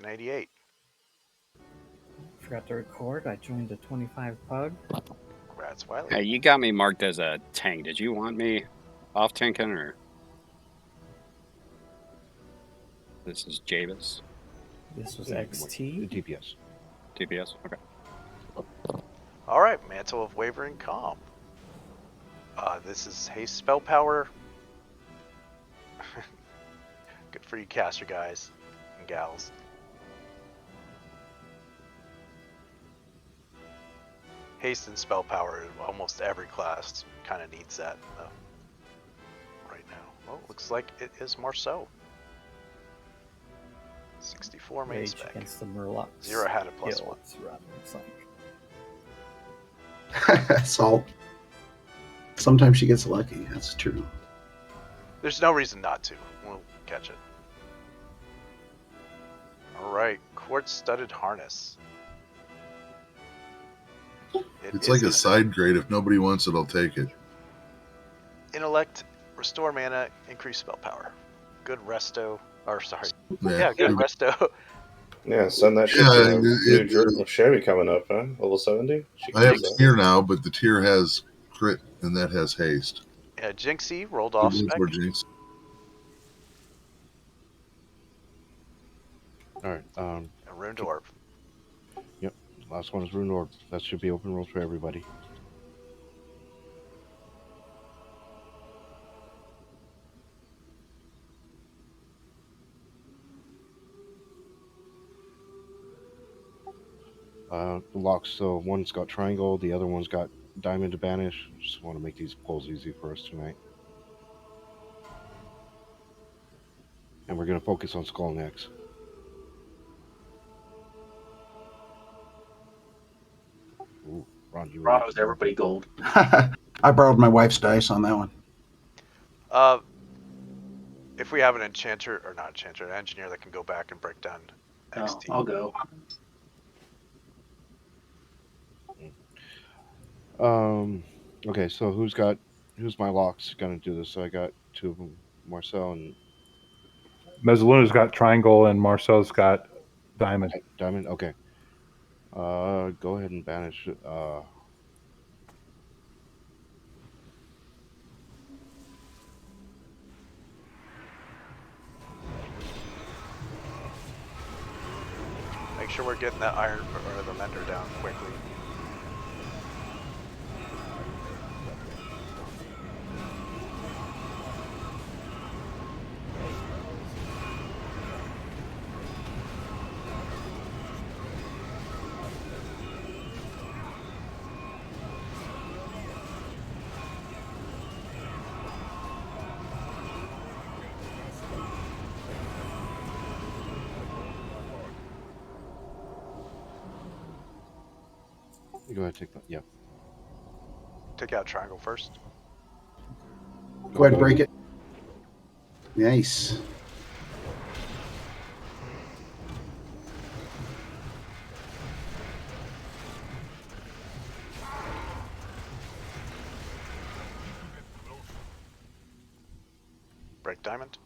88. Forgot to record. I joined a 25 pug. Congrats, Wiley. Hey, you got me marked as a tank. Did you want me off tanking or? This is Javis. This was XT. DPS. DPS? Okay. Alright, Mantle of Wavering Calm. This is haste spell power. Good for you caster guys and gals. Haste and spell power, almost every class kind of needs that right now. Well, looks like it is more so. 64 main Rage spec. against the Murlocs. Zero had a +1. It's run, looks like. Salt. Sometimes she gets lucky. That's true. There's no reason not to. We'll catch it. Alright, quartz-studded harness. It's like a side grade. If nobody wants it, I'll take it. Intellect, restore mana, increase spell power. Good resto. Or sorry. Yeah, Yeah, good resto. Yeah, send that shit to new Jordan of Sherry coming up, huh? Level 70? I have tier now, but the tier has crit, and that has haste. Yeah, Jinxie rolled off spec. Jinx. Alright, And Ruined Orb. yep. Last one is Ruined Orb. That should be open rolls for everybody. The locks, so one's got triangle, the other one's got diamond to banish. Just want to make these pulls easy for us tonight. And we're going to focus on Skull next. Ooh, Ron, you Ron was everybody gold. I borrowed my wife's dice on that one. If we have an enchanter, or not enchanter, an engineer that can go back and break down XT. I'll go. Okay, so who's my locks gonna do this? So I got two of them, Marcel and Mezzaluna's got triangle and Marcel's got diamond. Diamond. Okay. Go ahead and banish. Make sure we're getting that iron or the mender down quickly. Go ahead, take that. Yeah. Take out triangle first. Go ahead and break it. Nice. Break diamond.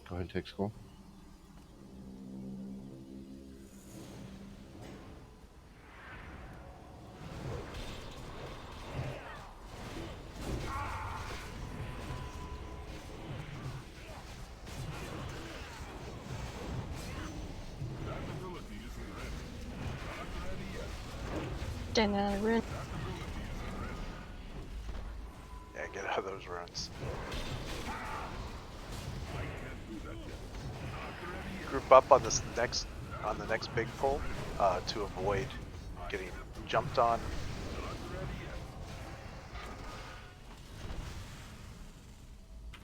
Go ahead and take Skull. Rune. Yeah, get out of those runes. Group up on this on the next big pull to avoid getting jumped on.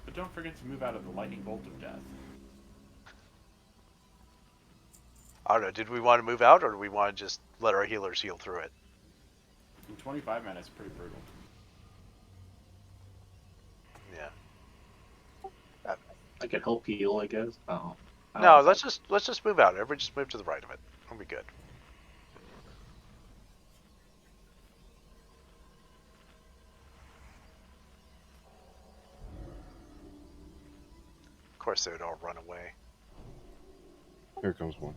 But don't forget to move out of the lightning bolt of death. I don't know, did we want to move out or do we want to just let our healers heal through it? In 25 minutes, it's pretty brutal. Yeah. I could help heal, I guess. Oh. No, let's just move out. Everybody just move to the right of it. We'll be good. Of course, they would all run away. Here comes one.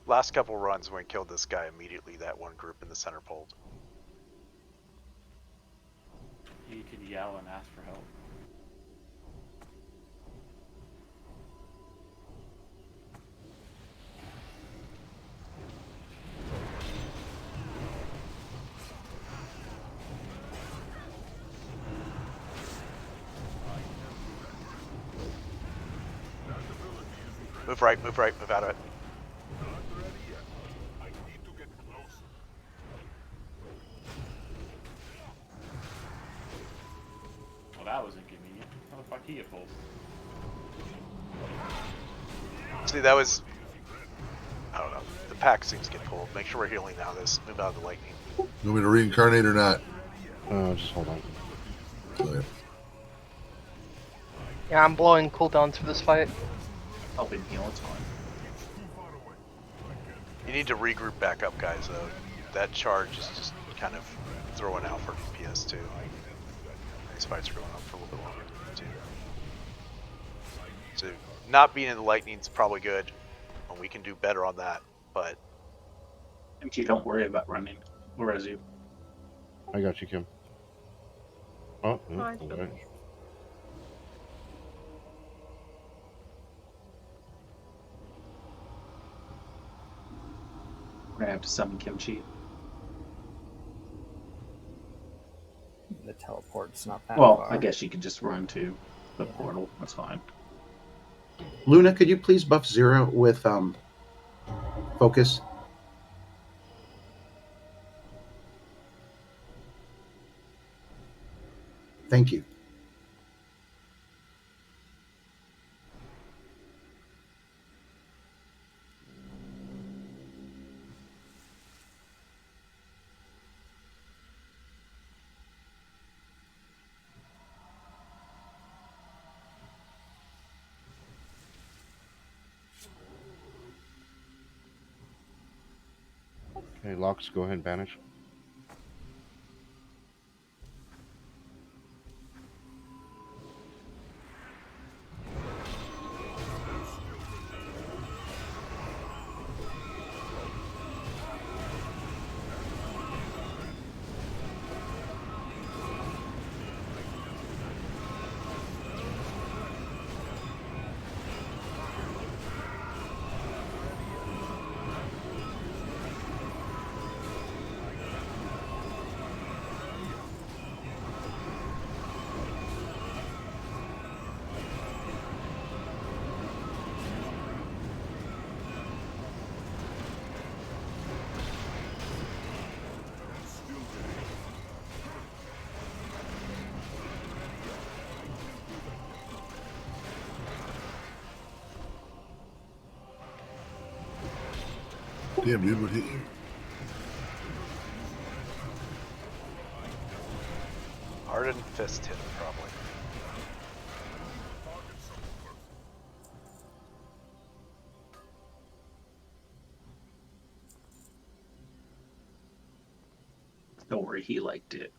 Last couple runs when we killed this guy, immediately that one group in the center pulled. You could yell and ask for help. Move right, move right, move out of it. Well, that was inconvenient. How the fuck he get pulled? See, that was... I don't know. The pack seems to get pulled. Make sure we're healing now. This move out of the lightning. You want me to reincarnate or not? Just hold on. Okay. Yeah, I'm blowing cooldowns for this fight. Help him heal, it's fine. You need to regroup back up, guys, though. That charge is just kind of throwing out for PS2. These fights are going on for a little bit longer than two. So, not being in the lightning is probably good. And we can do better on that, but... MQ, don't worry about running. Where is you? I got you, Kim. Oh, no, Fine. all right. We're gonna have to summon Kimchi. The teleport's not that Well, far. I guess you could just run to the portal. That's fine. Luna, could you please buff Zero with focus? Thank you. Okay, Locks, go ahead and banish. Damn, dude, what hit you? Hardened Fist hit him, probably. Don't worry, he liked it.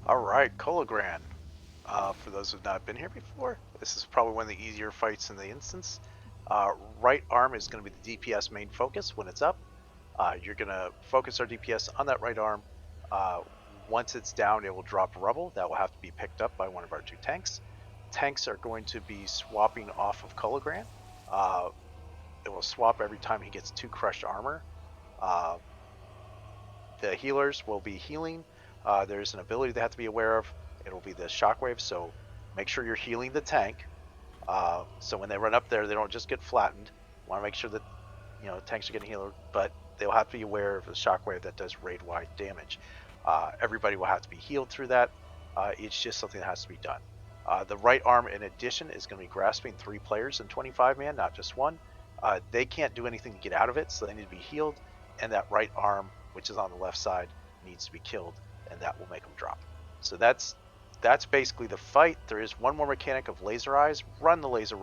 Alright, Kolagran. For those who've not been here before, this is probably one of the easier fights in the instance. Right arm is going to be the DPS main focus when it's up. You're going to focus our DPS on that right arm. Once it's down, it will drop rubble. That will have to be picked up by one of our two tanks. Tanks are going to be swapping off of Kolagran. It will swap every time he gets 2 crushed armor. The healers will be healing. There's an ability they have to be aware of. It'll be the shockwave, so make sure you're healing the tank. So when they run up there, they don't just get flattened. Want to make sure that tanks are getting healed, but they'll have to be aware of the shockwave that does raid-wide damage. Everybody will have to be healed through that. It's just something that has to be done. The right arm, in addition, is going to be grasping 3 players in 25-man, not just one. They can't do anything to get out of it, so they need to be healed. And that right arm, which is on the left side, needs to be killed, and that will make them drop. So that's basically the fight. There is one more mechanic of laser eyes. Run the laser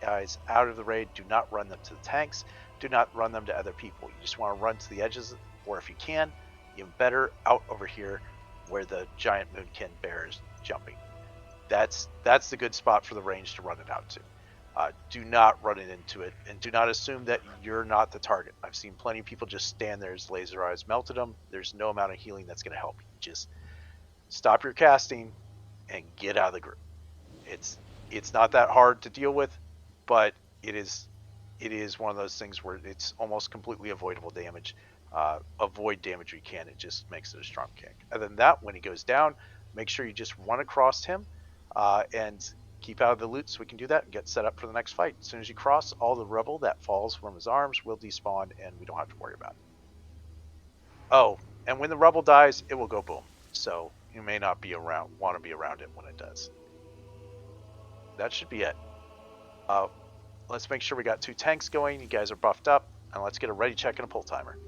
eyes out of the raid. Do not run them to the tanks. Do not run them to other people. You just want to run to the edges, or if you can, even better, out over here where the giant moonkin bear is jumping. That's the good spot for the range to run it out to. Do not run it into it, and do not assume that you're not the target. I've seen plenty of people just stand there as laser eyes melted them. There's no amount of healing that's going to help you. Just stop your casting and get out of the group. It's not that hard to deal with, but it is one of those things where it's almost completely avoidable damage. Avoid damage where you can. It just makes it a strong kick. Other than that, when he goes down, make sure you just run across him and keep out of the loot so we can do that and get set up for the next fight. As soon as you cross, all the rubble that falls from his arms will despawn, and we don't have to worry about it. Oh, and when the rubble dies, it will go boom. So you may not want to be around it when it does. That should be it. Let's make sure we got 2 tanks going. You guys are buffed up, and let's get a ready check and a pull timer.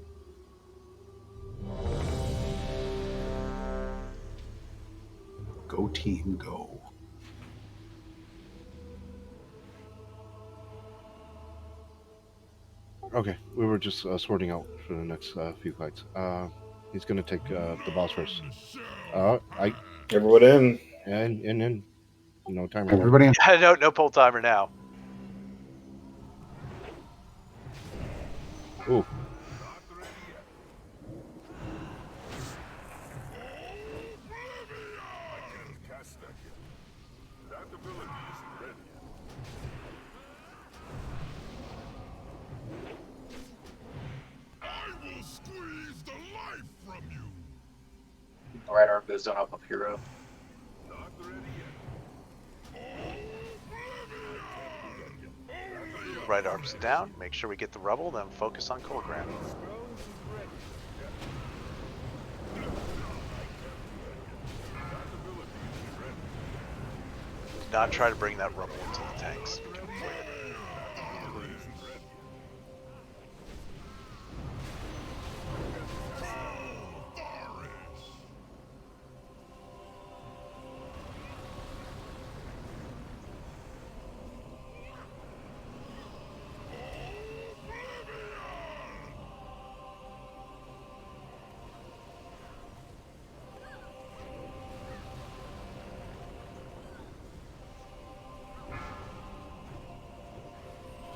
Go team, go. Okay, we were just sorting out for the next few fights. He's gonna take the boss first. Everyone in. And no timer. Everybody in. No pull timer now. Ooh. Right arm goes down up hero. Right arm's down. Make sure we get the rubble, then focus on Colgrand. Do not try to bring that rubble into the tanks. We can avoid it.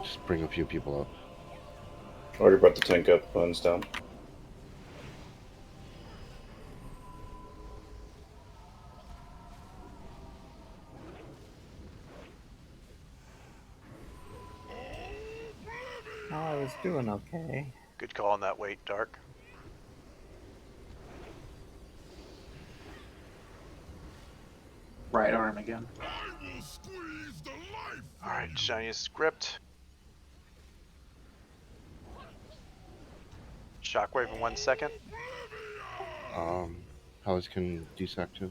Just bring a few people up. Already brought the tank up, guns down. Oh, I was doing okay. Good call on that weight, Dark. Right arm again. Alright, shiny script. Shockwave in 1 second. Palace can desack too.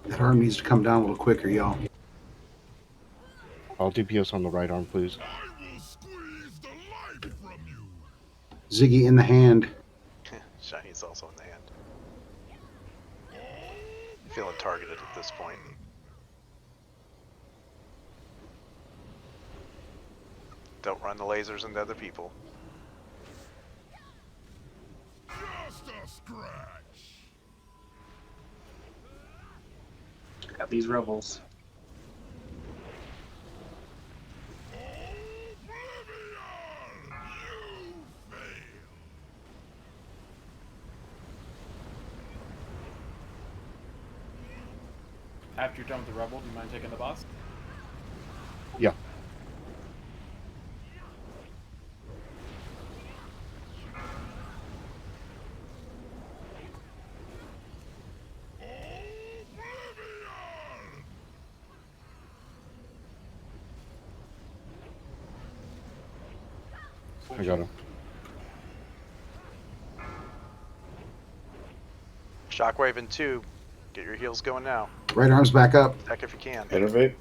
That arm needs to come down a little quicker, y'all. All DPS on the right arm, please. Ziggy in the hand. Shiny's also in the hand. Feeling targeted at this point. Don't run the lasers into other people. Just a scratch. Got these rebels. After you're done with the rebel, do you mind taking the boss? Yeah. I got him. Shockwave in 2. Get your heels going now. Right arm's back up. Attack if you can. Innervate.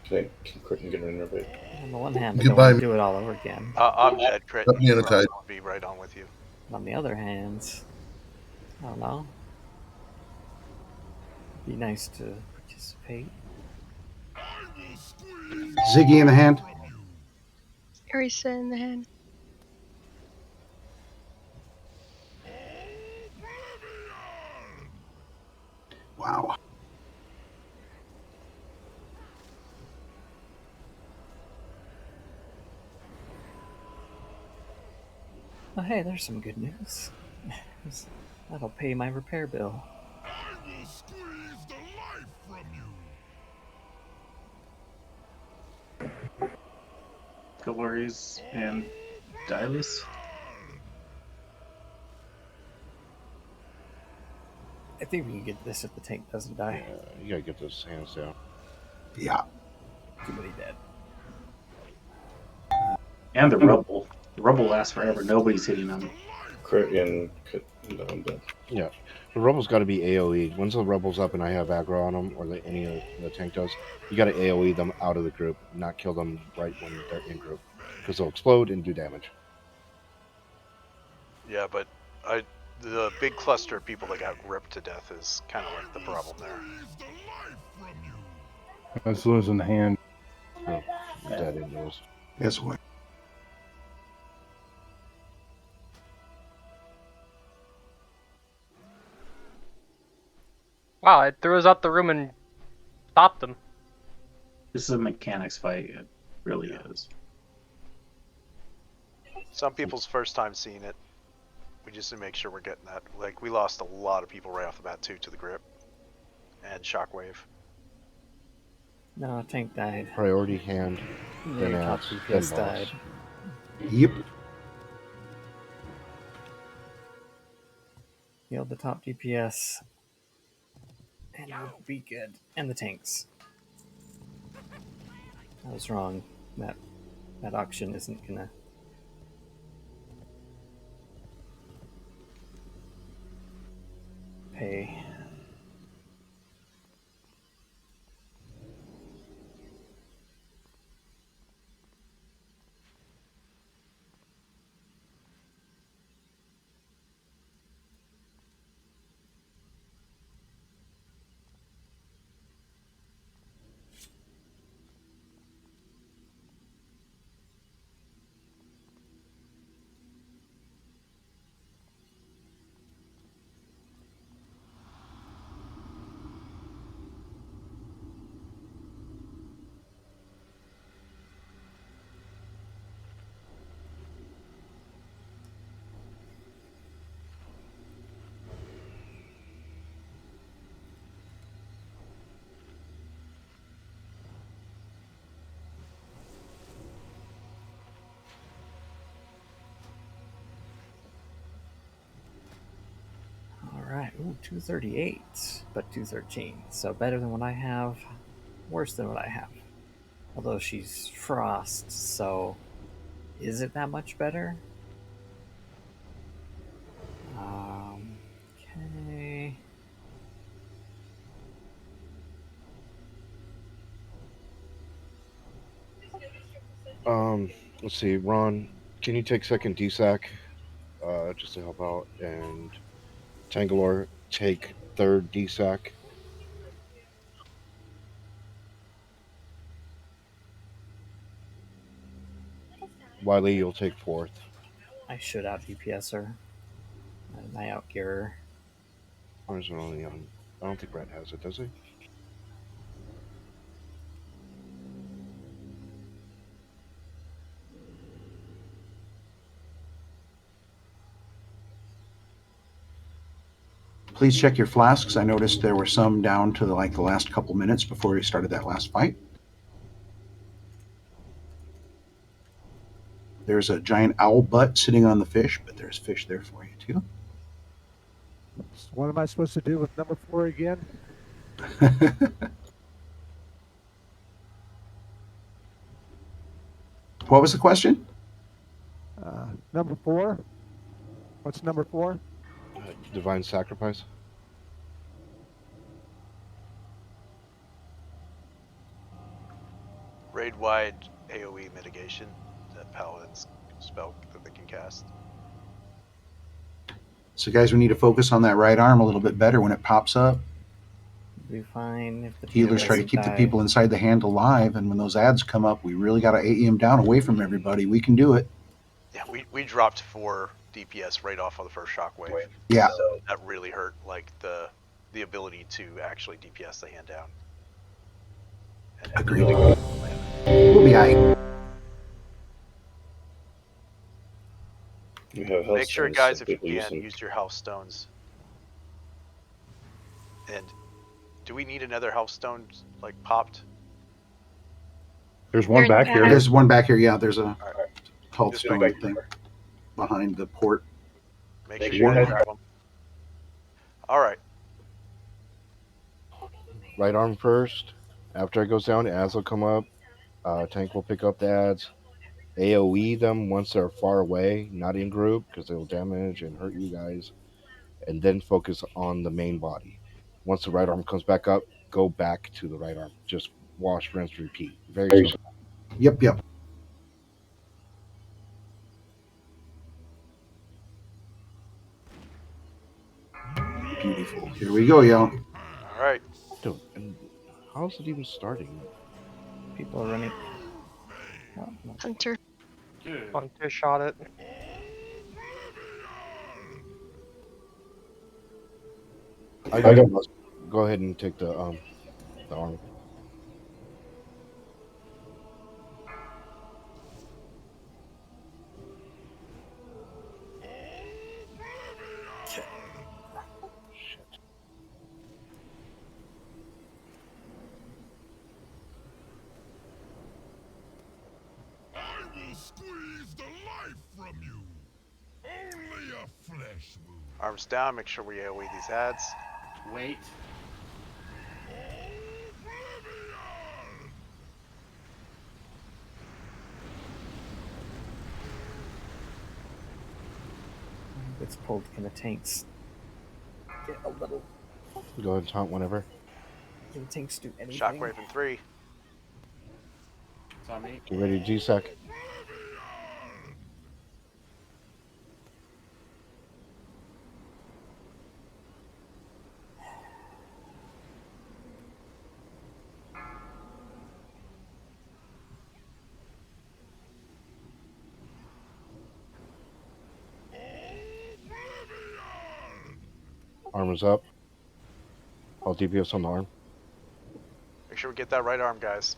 Think Crit can get an innervate. On the one hand, I don't Goodbye. want to do it all over again. I'm dead, Crit. Let me in a tide. I'll be right on with you. On the other hand, I don't know. It'd be nice to participate. Ziggy in the hand. Erisa in the hand. Wow. Oh, hey, there's some good news. That'll pay my repair bill. Glories and Dilus. I think we can get this if the tank doesn't die. You gotta get those hands down. Yeah. Too many dead. And the Rubble. The Rubble lasts forever. Nobody's hitting them. Crit and no, I'm dead. Yeah. The rebels got to be AoE. Once the rebels up and I have aggro on them, or any of the tank does, you got to AoE them out of the group, not kill them right when they're in group, because they'll explode and do damage. Yeah, but the big cluster of people that got ripped to death is kind of like the problem there. That's losing the hand. Oh, dead in those. Guess what? Wow, it threw us out the room and stopped them. This is a mechanics fight. It really is. Some people's first time seeing it. We just need to make sure we're getting that. Like, we lost a lot of people right off the bat, too, to the grip. And Shockwave. No, tank died. Priority hand, then Your top axe, DPS then boss. died. Yep. Healed the top DPS. And it would be good. And the tanks. I was wrong. That auction isn't gonna pay. Alright, ooh, 238, but 213. So better than what I have, worse than what I have. Although she's frost, so is it that much better? Okay. Let's see, Ron, can you take second DSAC, just to help out, and Tangalore take third DSAC. Wiley, you'll take fourth. I should out DPS her. And I out gear her. Or is it only on? I don't think Brett has it, does he? Please check your flasks. I noticed there were some down to the last couple minutes before we started that last fight. There's a giant owl butt sitting on the fish, but there's fish there for you too. What am I supposed to do with number 4 again? What was the question? Number 4. What's number 4? Divine Sacrifice. Raid-wide AoE mitigation. That paladin's spell that they can cast. So, guys, we need to focus on that right arm a little bit better when it pops up. Be fine if the Healers try to keep the people inside the hand alive, and when those ads come up, we really got to AE them down away from everybody. We can do it. Yeah, we dropped 4 DPS right off of the first shockwave. Yeah. So that really hurt, like the ability to actually DPS the hand down. And agreed. We'll be aight. Make sure, guys, if you can, use your health stones. And do we need another health stone like popped? There's one back here. There's one back here. Yeah, there's a health Just stone thing behind the port. Make sure you guys grab them. All right. Right arm first. After it goes down, ads will come up. Tank will pick up the ads. AoE them once they're far away, not in group, because they'll damage and hurt you guys. And then focus on the main body. Once the right arm comes back up, go back to the right arm. Just wash, rinse, repeat. Very simple. Yep. Beautiful. Here we go, y'all. All right. Dude, and how's it even starting? People are running. Hunter. Good. Hunter shot it. I got it. Go ahead and take the arm. Squeeze the life from you. Only a flesh wound. Arms down. Make sure we AoE these ads. Wait. It's pulled. Can the tanks get a little? Go ahead and taunt whenever. Can the tanks do anything? Shockwave in 3. It's on me. Get ready to G-Sec. Arm is up. All DPS on the arm. Make sure we get that right arm, guys.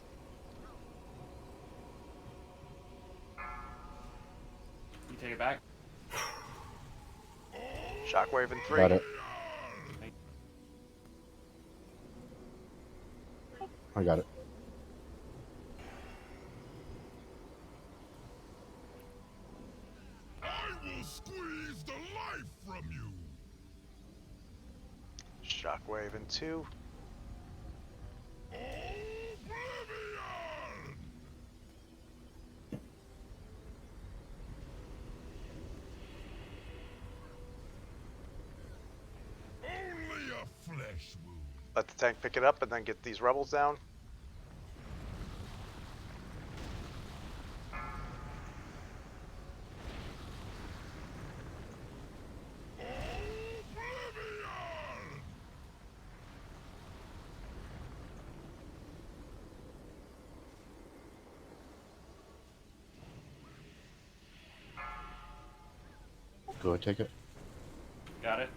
You take it back. Shockwave in 3. Got it. I got it. I will squeeze the life from you. Shockwave in 2. Only a flesh wound. Let the tank pick it up and then get these rebels down. Go ahead, take it. Got it.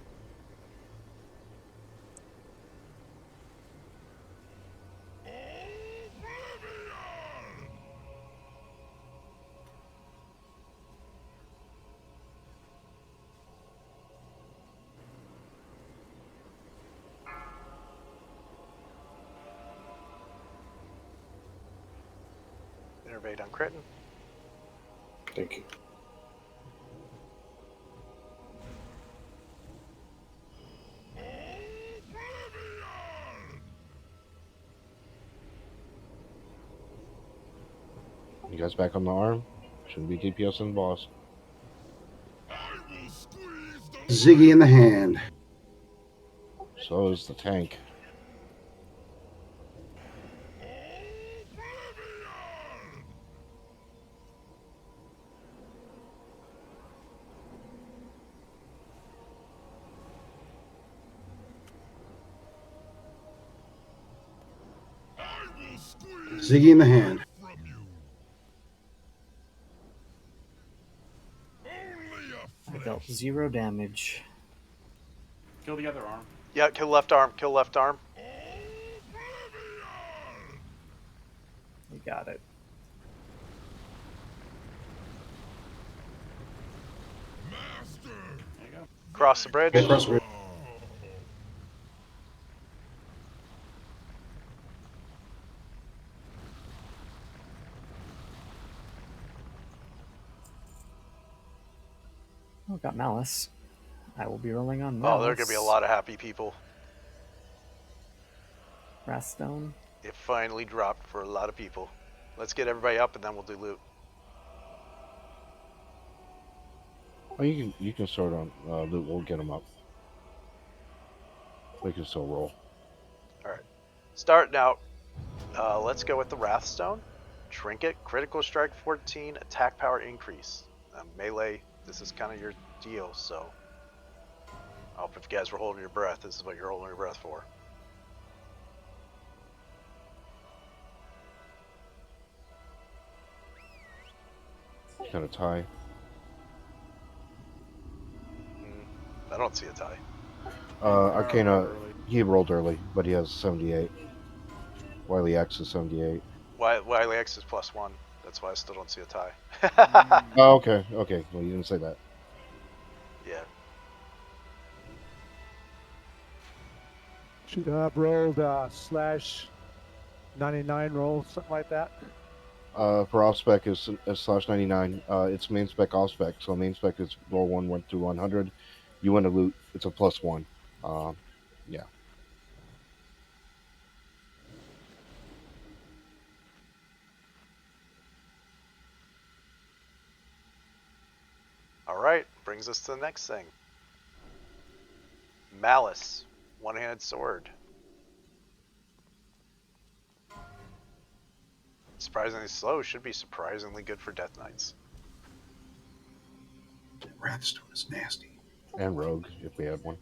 Innervate on Crichton. Thank you. guys back on the arm? Shouldn't be DPS in the boss. Ziggy in the hand. So is the tank. Ziggy in the hand. I dealt 0 damage. Kill the other arm. Yeah, kill left arm. Kill left arm. We got it. There you go. Cross the bridge. Okay, cross the bridge. Oh, got Malice. I will be rolling on Malice. Oh, there are going to be a lot of happy people. Wrathstone. It finally dropped for a lot of people. Let's get everybody up and then we'll do loot. Oh, you can start on loot. We'll get them up. We can still roll. All right. Starting out, let's go with the Wrathstone. Trinket, critical strike 14, attack power increase. Melee, this is kind of your deal, so I hope if you guys were holding your breath, this is what you're holding your breath for. Got a tie. I don't see a tie. Arcana, he rolled early, but he has 78. Wily X is 78. Wily X is +1. That's why I still don't see a tie. Oh, okay. Okay. Well, you didn't say that. Yeah. Should have rolled /99 roll, something like that. For off spec is /99. It's main spec off spec. So main spec is roll 1 through 100. You win a loot. It's a +1. Yeah. All right, brings us to the next thing. Malice, one-handed sword. Surprisingly slow, should be surprisingly good for Death Knights. Wrathstone is nasty. And rogue, if we had one.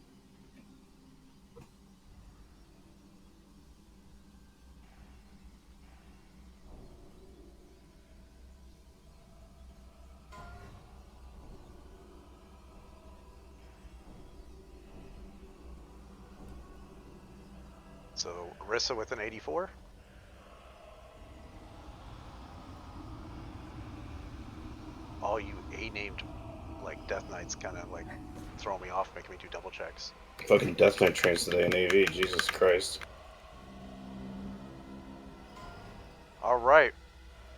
So Orisa with an 84. All you A-named like Death Knights kind of like throw me off, making me do double checks. Fucking Death Knight trains today in AV. Jesus Christ. All right,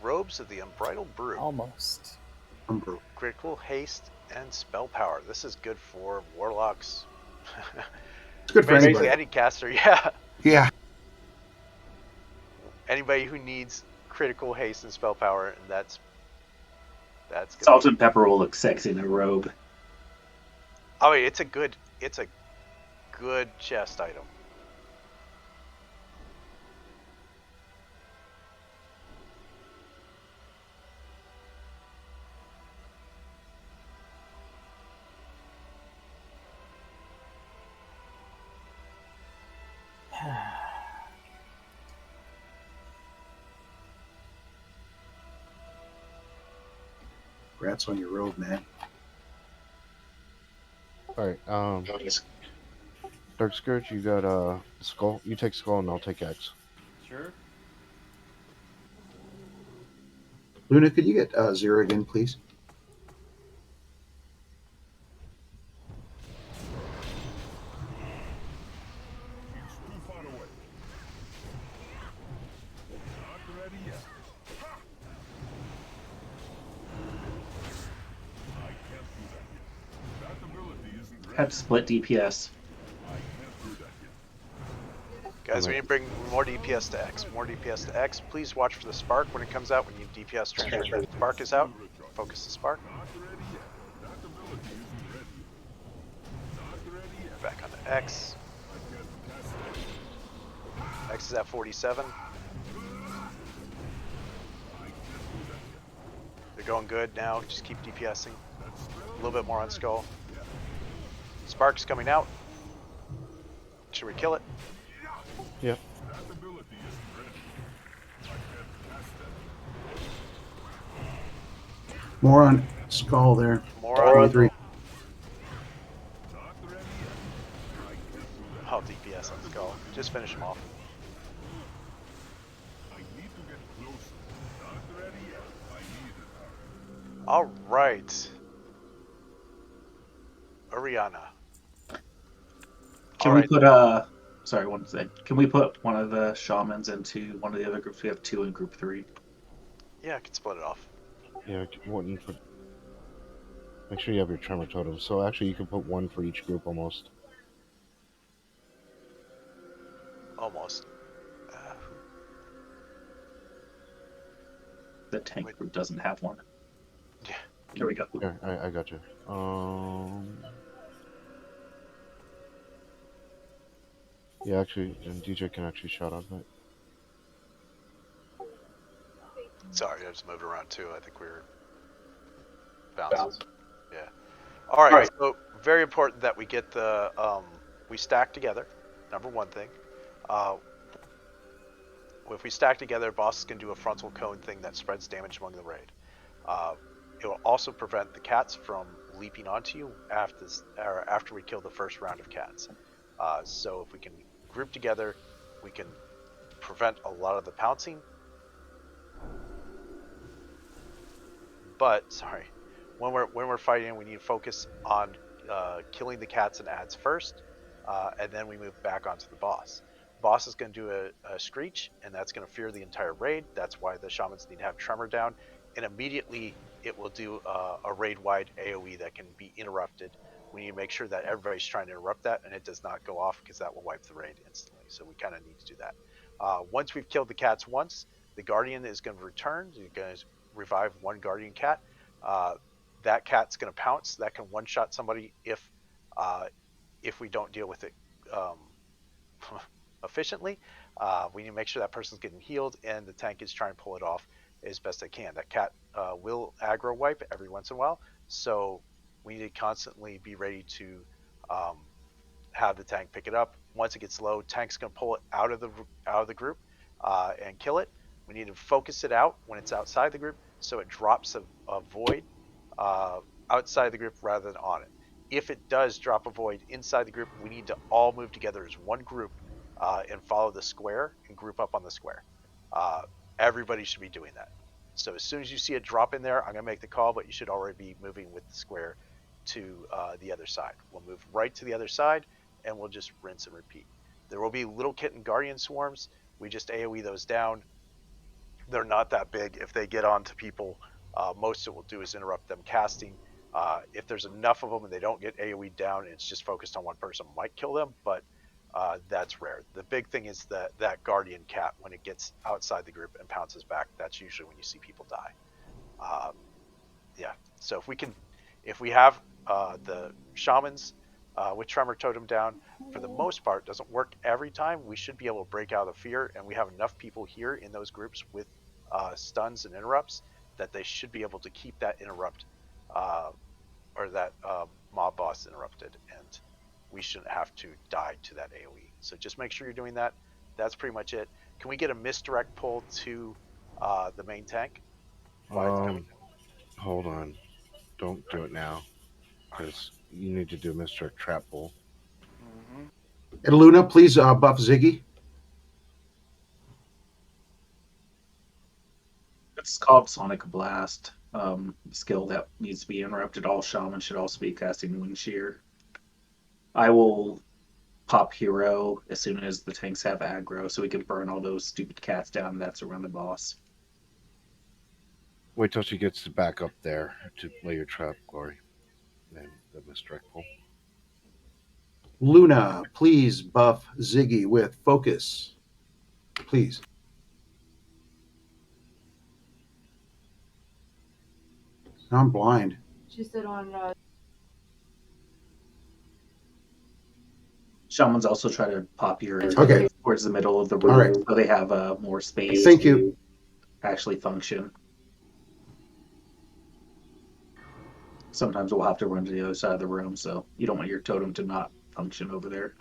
Robes of the Unbridled Brew. Almost. Critical haste and spell power. This is good for warlocks. It's good for basically anybody. any caster. Yeah. Yeah. Anybody who needs critical haste and spell power, and that's Salt and pepper will look sexy in a robe. I mean, it's a good chest item. Rats on your robe, man. Alright, Dark Scourge, you got Skull. You take Skull and I'll take X. Sure. Luna, could you get 0 again, please? Have split DPS. Guys, we need to bring more DPS to X. More DPS to X. Please watch for the spark when it comes out. When you DPS transfer, the spark is out. Focus the spark. Back onto X. X is at 47. They're going good now. Just keep DPSing. A little bit more on Skull. Spark's coming out. Should we kill it? Yep. More on Skull there. More on 23. Oh, DPS on Skull. Just finish him off. All right. Ariana. Can we put sorry, one thing. Can we put one of the shamans into one of the other groups? We have 2 in group 3. Yeah, I can split it off. Yeah, one for. Make sure you have your tremor totem. So actually, you can put one for each group almost. Almost. The tank group doesn't have one. Yeah. Here we go. Here, I got you. Yeah, actually, and DJ can actually shout out that. Sorry, I just moved around too. I think we were bouncing. Yeah. All right. So very important that we get the we stack together. Number one thing. If we stack together, bosses can do a frontal cone thing that spreads damage among the raid. It will also prevent the cats from leaping onto you after we kill the first round of cats. So if we can group together, we can prevent a lot of the pouncing. But sorry, when we're fighting, we need to focus on killing the cats and ads first, and then we move back onto the boss. Boss is going to do a screech, and that's going to fear the entire raid. That's why the shamans need to have tremor down, and immediately it will do a raid-wide AOE that can be interrupted. We need to make sure that everybody's trying to interrupt that, and it does not go off because that will wipe the raid instantly. So we kind of need to do that. Once we've killed the cats once, the guardian is going to return. You're going to revive one guardian cat. That cat's going to pounce. That can one-shot somebody if we don't deal with it efficiently. We need to make sure that person's getting healed, and the tank is trying to pull it off as best they can. That cat will aggro wipe every once in a while, so we need to constantly be ready to have the tank pick it up. Once it gets low, tank's going to pull it out of the group and kill it. We need to focus it out when it's outside the group, so it drops a void outside the group rather than on it. If it does drop a void inside the group, we need to all move together as one group and follow the square and group up on the square. Everybody should be doing that. So as soon as you see it drop in there, I'm going to make the call, but you should already be moving with the square to the other side. We'll move right to the other side, and we'll just rinse and repeat. There will be little kitten guardian swarms. We just AoE those down. They're not that big. If they get onto people, most it will do is interrupt them casting. If there's enough of them and they don't get AoE down, and it's just focused on one person, might kill them, but that's rare. The big thing is that guardian cat, when it gets outside the group and pounces back, that's usually when you see people die. Yeah. So if we have the shamans with tremor totem down, for the most part, doesn't work every time. We should be able to break out of fear, and we have enough people here in those groups with stuns and interrupts that they should be able to keep that interrupt or that mob boss interrupted, and we shouldn't have to die to that AoE. So just make sure you're doing that. That's pretty much it. Can we get a misdirect pull to the main tank? Hold on. Don't do it now, because you need to do Mr. Trap Bull. And Luna, please buff Ziggy. It's called Sonic Blast. Skill that needs to be interrupted. All shamans should also be casting Wind Shear. I will pop hero as soon as the tanks have aggro, so we can burn all those stupid cats down that's around the boss. Wait till she gets back up there to lay your trap, Glory. Then the misdirect pull. Luna, please buff Ziggy with focus. Please. I'm blind. She said on. Shamans also try to pop your Okay. towards the middle of the room, All right. so they have more space Thank to you. actually function. Sometimes we'll have to run to the other side of the room, so you don't want your totem to not function over there.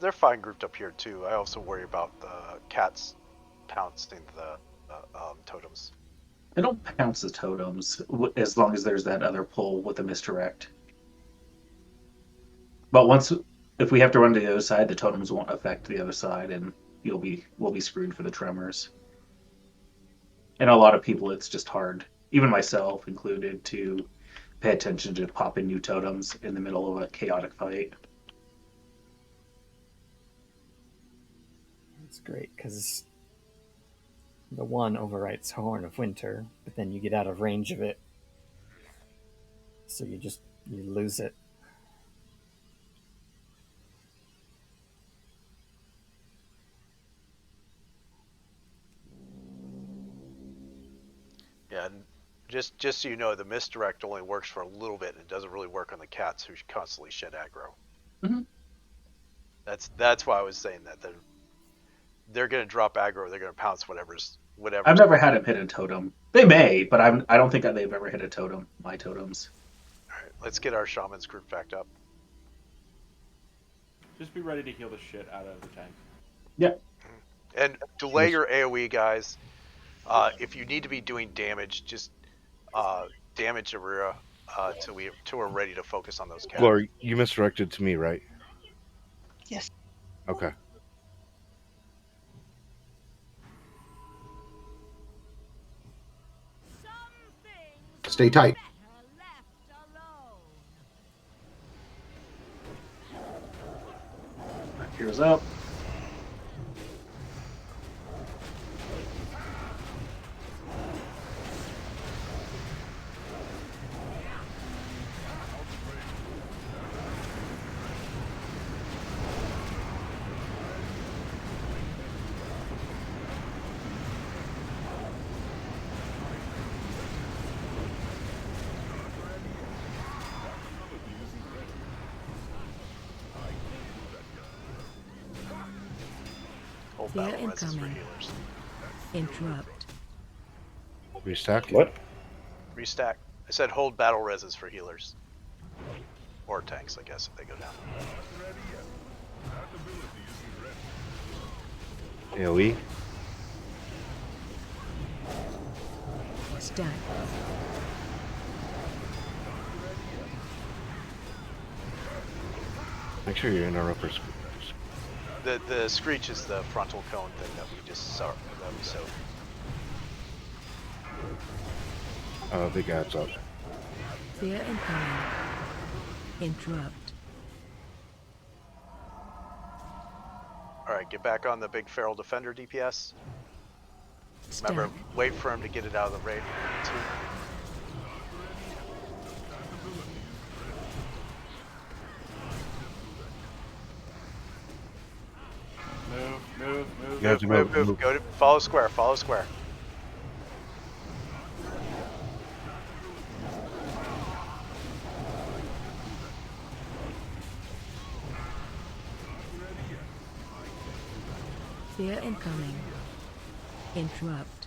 They're fine grouped up here too. I also worry about the cats pouncing the totems. They don't pounce the totems as long as there's that other pull with the misdirect. But if we have to run to the other side, the totems won't affect the other side, and we'll be screwed for the tremors. And a lot of people, it's just hard, even myself included, to pay attention to popping new totems in the middle of a chaotic fight. It's great because the one overwrites Horn of Winter, but then you get out of range of it, so you lose it. Yeah, and just so you know, the misdirect only works for a little bit, and it doesn't really work on the cats who constantly shed aggro. Mm-hmm. That's why I was saying that they're going to drop aggro, they're going to pounce whatever's. I've never had him hit a totem. They may, but I don't think that they've ever hit a totem. My totems. All right, let's get our shamans group backed up. Just be ready to heal the shit out of the tank. Yep. And delay your AoE, guys. If you need to be doing damage, just damage Arira till we're ready to focus on those cats. Laura, you misdirected to me, right? Yes. Okay. Stay tight. Here's up. Hold Fear battle reses for incoming. healers. Interrupt. Restack? What? Restack. I said hold battle reses for healers. Or tanks, I guess, if they go down. AoE? Stack. Make sure your interrupters. The screech is the frontal cone thing that we just saw. That we sowed. Big adds up. Fear incoming. Interrupt. Alright, get back on the big feral defender DPS. Stack. Remember, wait for him to get it out of the raid. Move. You have to move. Go to follow square. Follow square. Fear incoming. Interrupt.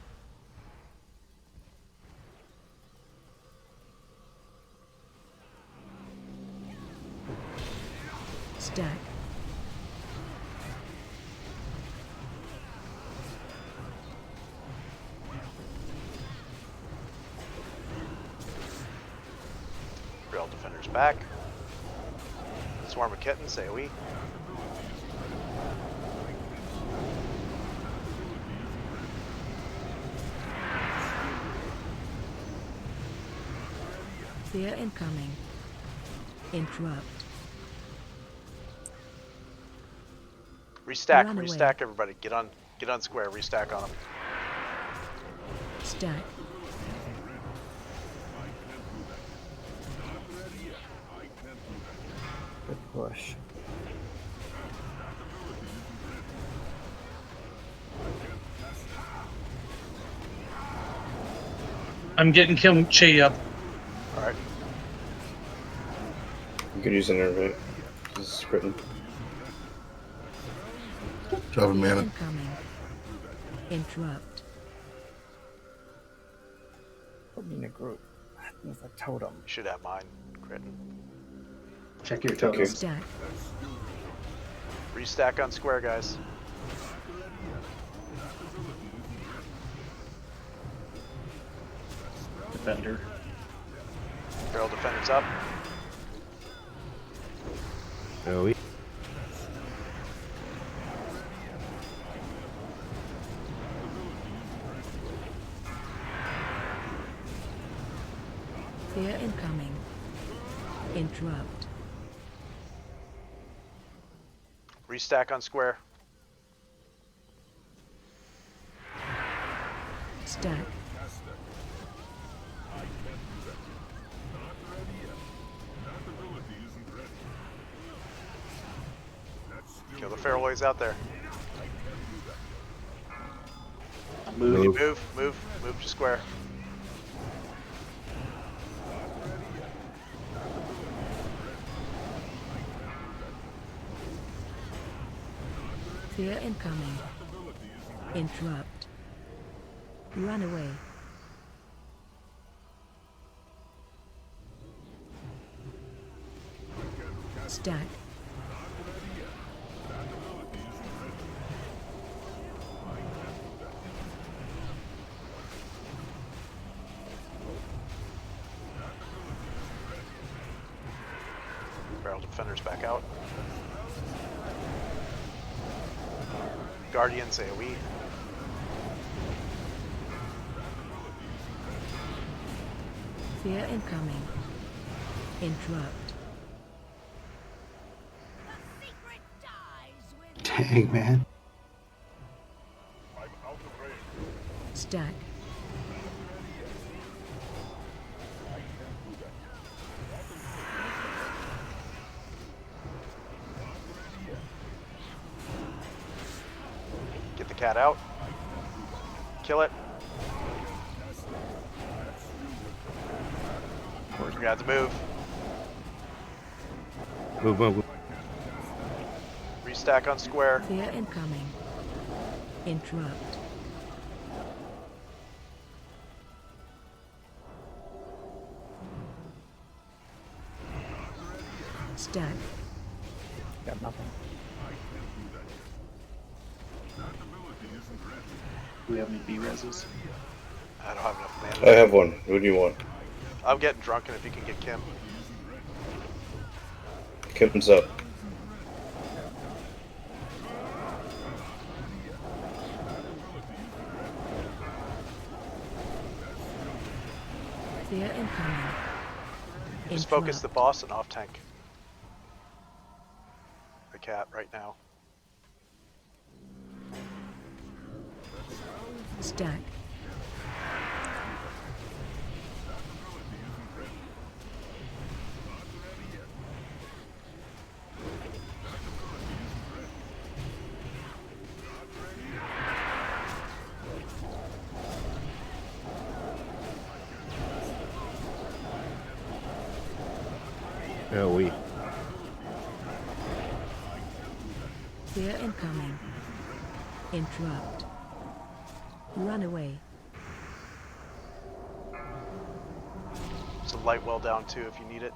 Stack. Real defenders back. Swarm of kittens, AoE. Fear incoming. Interrupt. Restack, Run away. restack everybody. Get on square, restack on them. Stack. push. I'm getting Kimchi up. All right. You could use an innervate. This is critting. Drop a Fear mana. incoming. Interrupt. Put me in a group with a totem. You should have mine, Critton. Check your Thank you. totems. Stack. Restack on square, guys. Defender. Feral defenders up. AoE. Fear incoming. Interrupt. Restack on square. Stack. Kill the Feraloys out there. Move. Move to square. Fear incoming. Interrupt. Run away. Stack. Feral defenders back out. Guardians AoE. Fear incoming. Interrupt. Dang, man. Stack. Get the cat out. Kill it. We have to move. Move. Restack on square. Fear incoming. Interrupt. Stack. Got nothing. Do we have any B-reses? I don't have enough I mana. have one. Who do you want? I'm getting drunk, and if you can get Kim. Kim's up. Fear incoming. Just focus the boss and off tank. The cat right now. Stack. AoE. Fear incoming. Interrupt. Run away. There's a light well down too if you need it.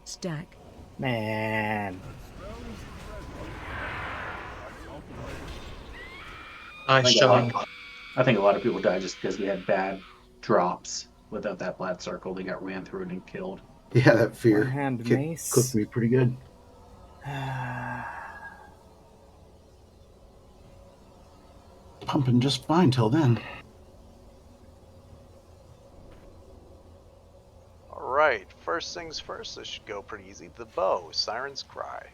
Stack. Man. Nice showing. I think a lot of people died just because we had bad drops. Without that black circle, they got ran through it and killed. Yeah, that fear One-hand kick- mace. cooked me pretty good. Pumping just fine till then. Alright, first things first, this should go pretty easy. The bow, Siren's Cry.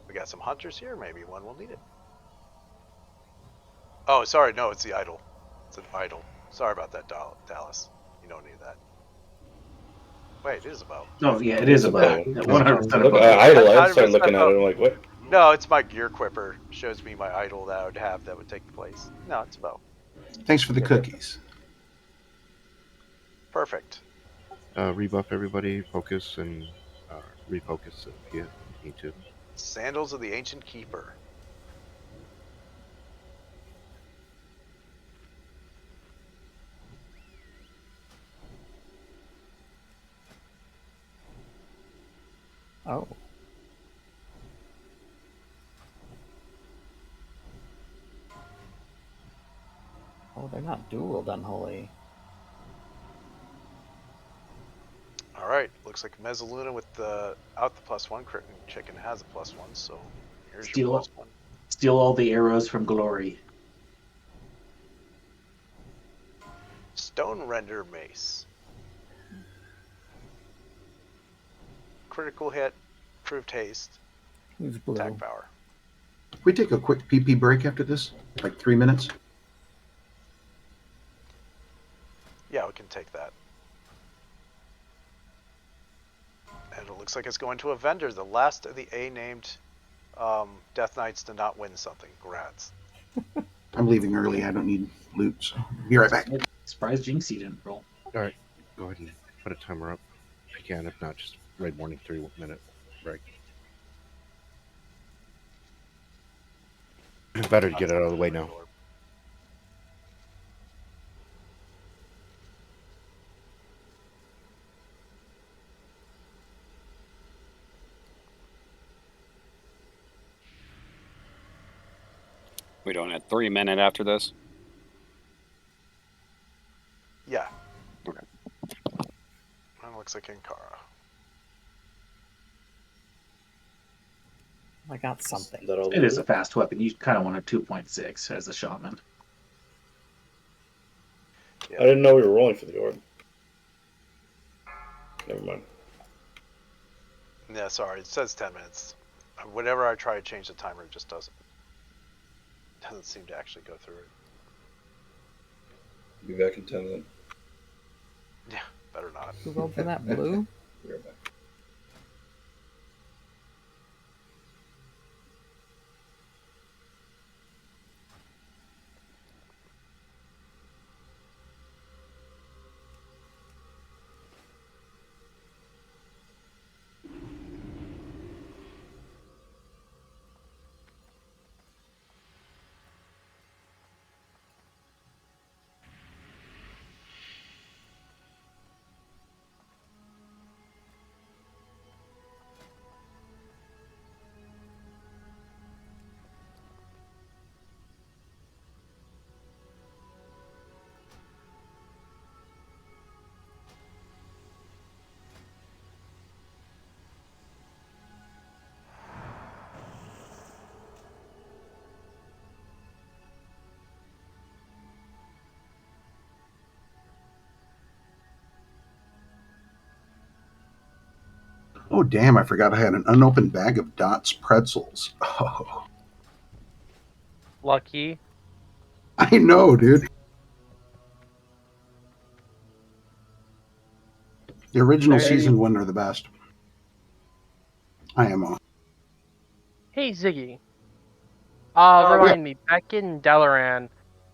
We got some hunters here, maybe one will need it. Oh, sorry, no, it's the idol. It's an idol. Sorry about that, Dallas. You don't need that. Wait, it is a bow. Oh yeah, it is a bow. bow. 100% a Look, bow. I started looking at it. I'm like, what? No, it's my gear quipper. Shows me my idol that I would have that would take the place. No, it's a bow. Thanks for the cookies. Perfect. Rebuff everybody, focus and refocus if you need to. Sandals of the Ancient Keeper. Oh. Oh, they're not dueled unholy. All right, looks like Mezzaluna with the out the +1 crit and chicken has a +1, so here's your +1. Steal all the arrows from glory. Stone Render Mace. Critical hit, proved haste, Who's blue? attack power. Can we take a quick PP break after this? Like 3 minutes? Yeah, we can take that. And it looks like it's going to a vendor. The last of the A-named Death Knights to not win something. Grats. I'm leaving early. I don't need loot, so be right back. Surprised Jinxie didn't roll. All right, go ahead and put a timer up if you can. If not, just Red Morning 3-minute break. Better to get it out of the way now. We don't have 3 minutes after this. Yeah. Okay. That looks like Ankara. I got something. It is a fast weapon. You kind of want a 2.6 as a shaman. Yeah. I didn't know we were rolling for the orb. Never mind. Yeah, sorry. It says 10 minutes. Whenever I try to change the timer, it just doesn't seem to actually go through it. Be back in 10 then. Yeah, better not. Who rolled for that blue? Be right back. Oh, damn, I forgot I had an unopened bag of Dots pretzels. Oh, Lucky. I know, dude. The original Hey. season one are the best. I am on. Hey, Ziggy. Yeah. Remind me, back in Dalaran,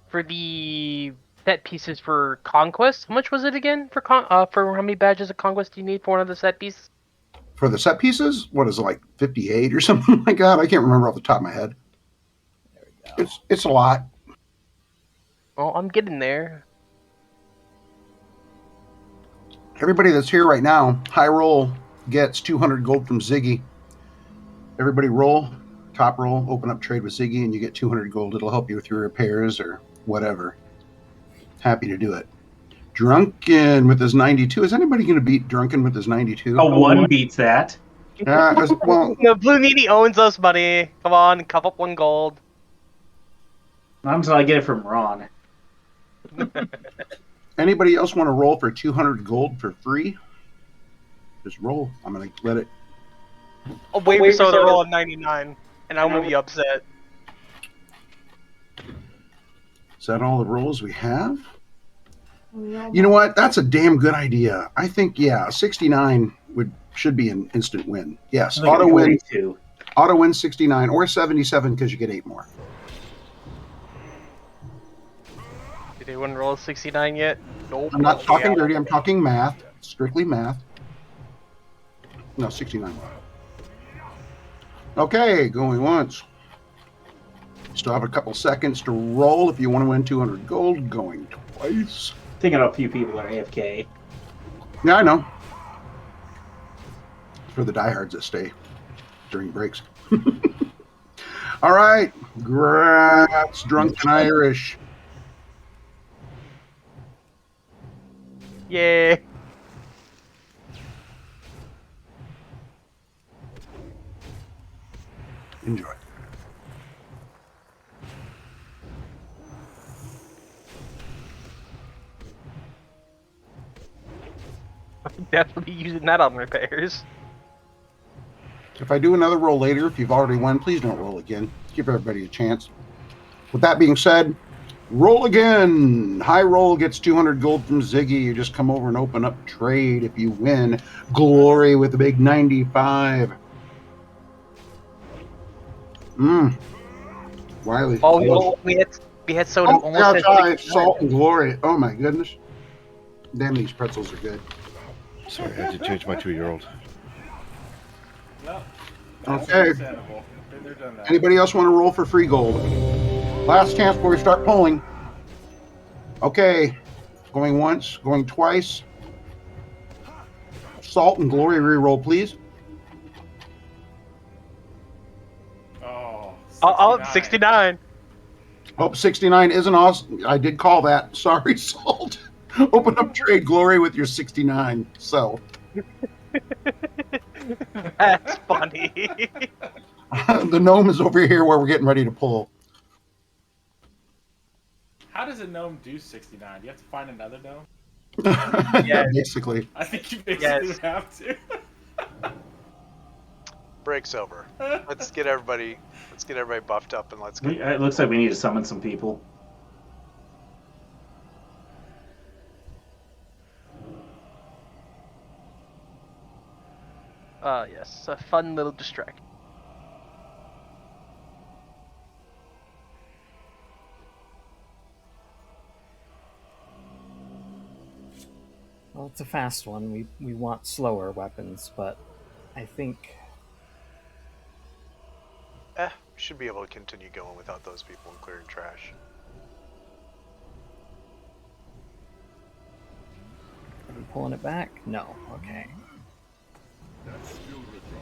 for the set pieces for Conquest, how much was it again for for how many badges of Conquest do you need for one of the set pieces? For the set pieces, what is it, like 58 or something like that? I can't remember off the top of my head. There we go. It's a lot. Oh, I'm getting there. Everybody that's here right now, high roll gets 200 gold from Ziggy. Everybody roll, top roll, open up trade with Ziggy, and you get 200 gold. It'll help you with your repairs or whatever. Happy to do it. Drunken with his 92. Is anybody going to beat Drunken with his 92? A 1 beats that. Well, The Blue Needy owns us, buddy. Come on, cup up 1 gold. Not until I get it from Ron. anybody else want to roll for 200 gold for free? Just roll. I'm going to let it. I'll wait for so to roll a 99, and I'm gonna be upset. Is that all the rolls we have? You know what? That's a damn good idea. I think 69 should be an instant win. Yes, I think auto it's win, 42. auto win 69 or 77 because you get 8 more. Did anyone roll a 69 yet? Nope. I'm not talking Yeah. dirty. I'm talking math. Strictly math. No, 69. Okay, going once. Still have a couple seconds to roll if you want to win 200 gold. Going twice. Thinking a few people are AFK. Yeah, I know. For the diehards that stay during breaks. All right. Grats, Drunken Irish. Yay. Enjoy. I'm definitely using that on repairs. If I do another roll later, if you've already won, please don't roll again. Give everybody a chance. With that being said, roll again. High roll gets 200 gold from Ziggy. You just come over and open up trade. If you win, glory with the big 95. Wiley. Oh, we had soda almost at yeah, 69. salt and glory. Oh my goodness. Damn, these pretzels are good. Sorry, I had to change my 2-year-old. No. Okay. Understandable. Been there, done that. Anybody else want to roll for free gold? Last chance before we start pulling. Okay. Going once, going twice. Salt and glory reroll, please. Oh, 69. Oh, 69. Hope 69 isn't awesome. I did call that. Sorry, Salt. Open up trade glory with your 69. So That's funny. the gnome is over here where we're getting ready to pull. How does a gnome do 69? You have to find another gnome? Yes. Basically. I think you basically Yes. have to. Break's over. Let's get everybody buffed up and let's get. It looks like we need to summon some people. Yes, a fun little distraction. Well, it's a fast one. We want slower weapons, but I think We should be able to continue going without those people and clearing trash. are we pulling it back? No. Okay. That's still retro.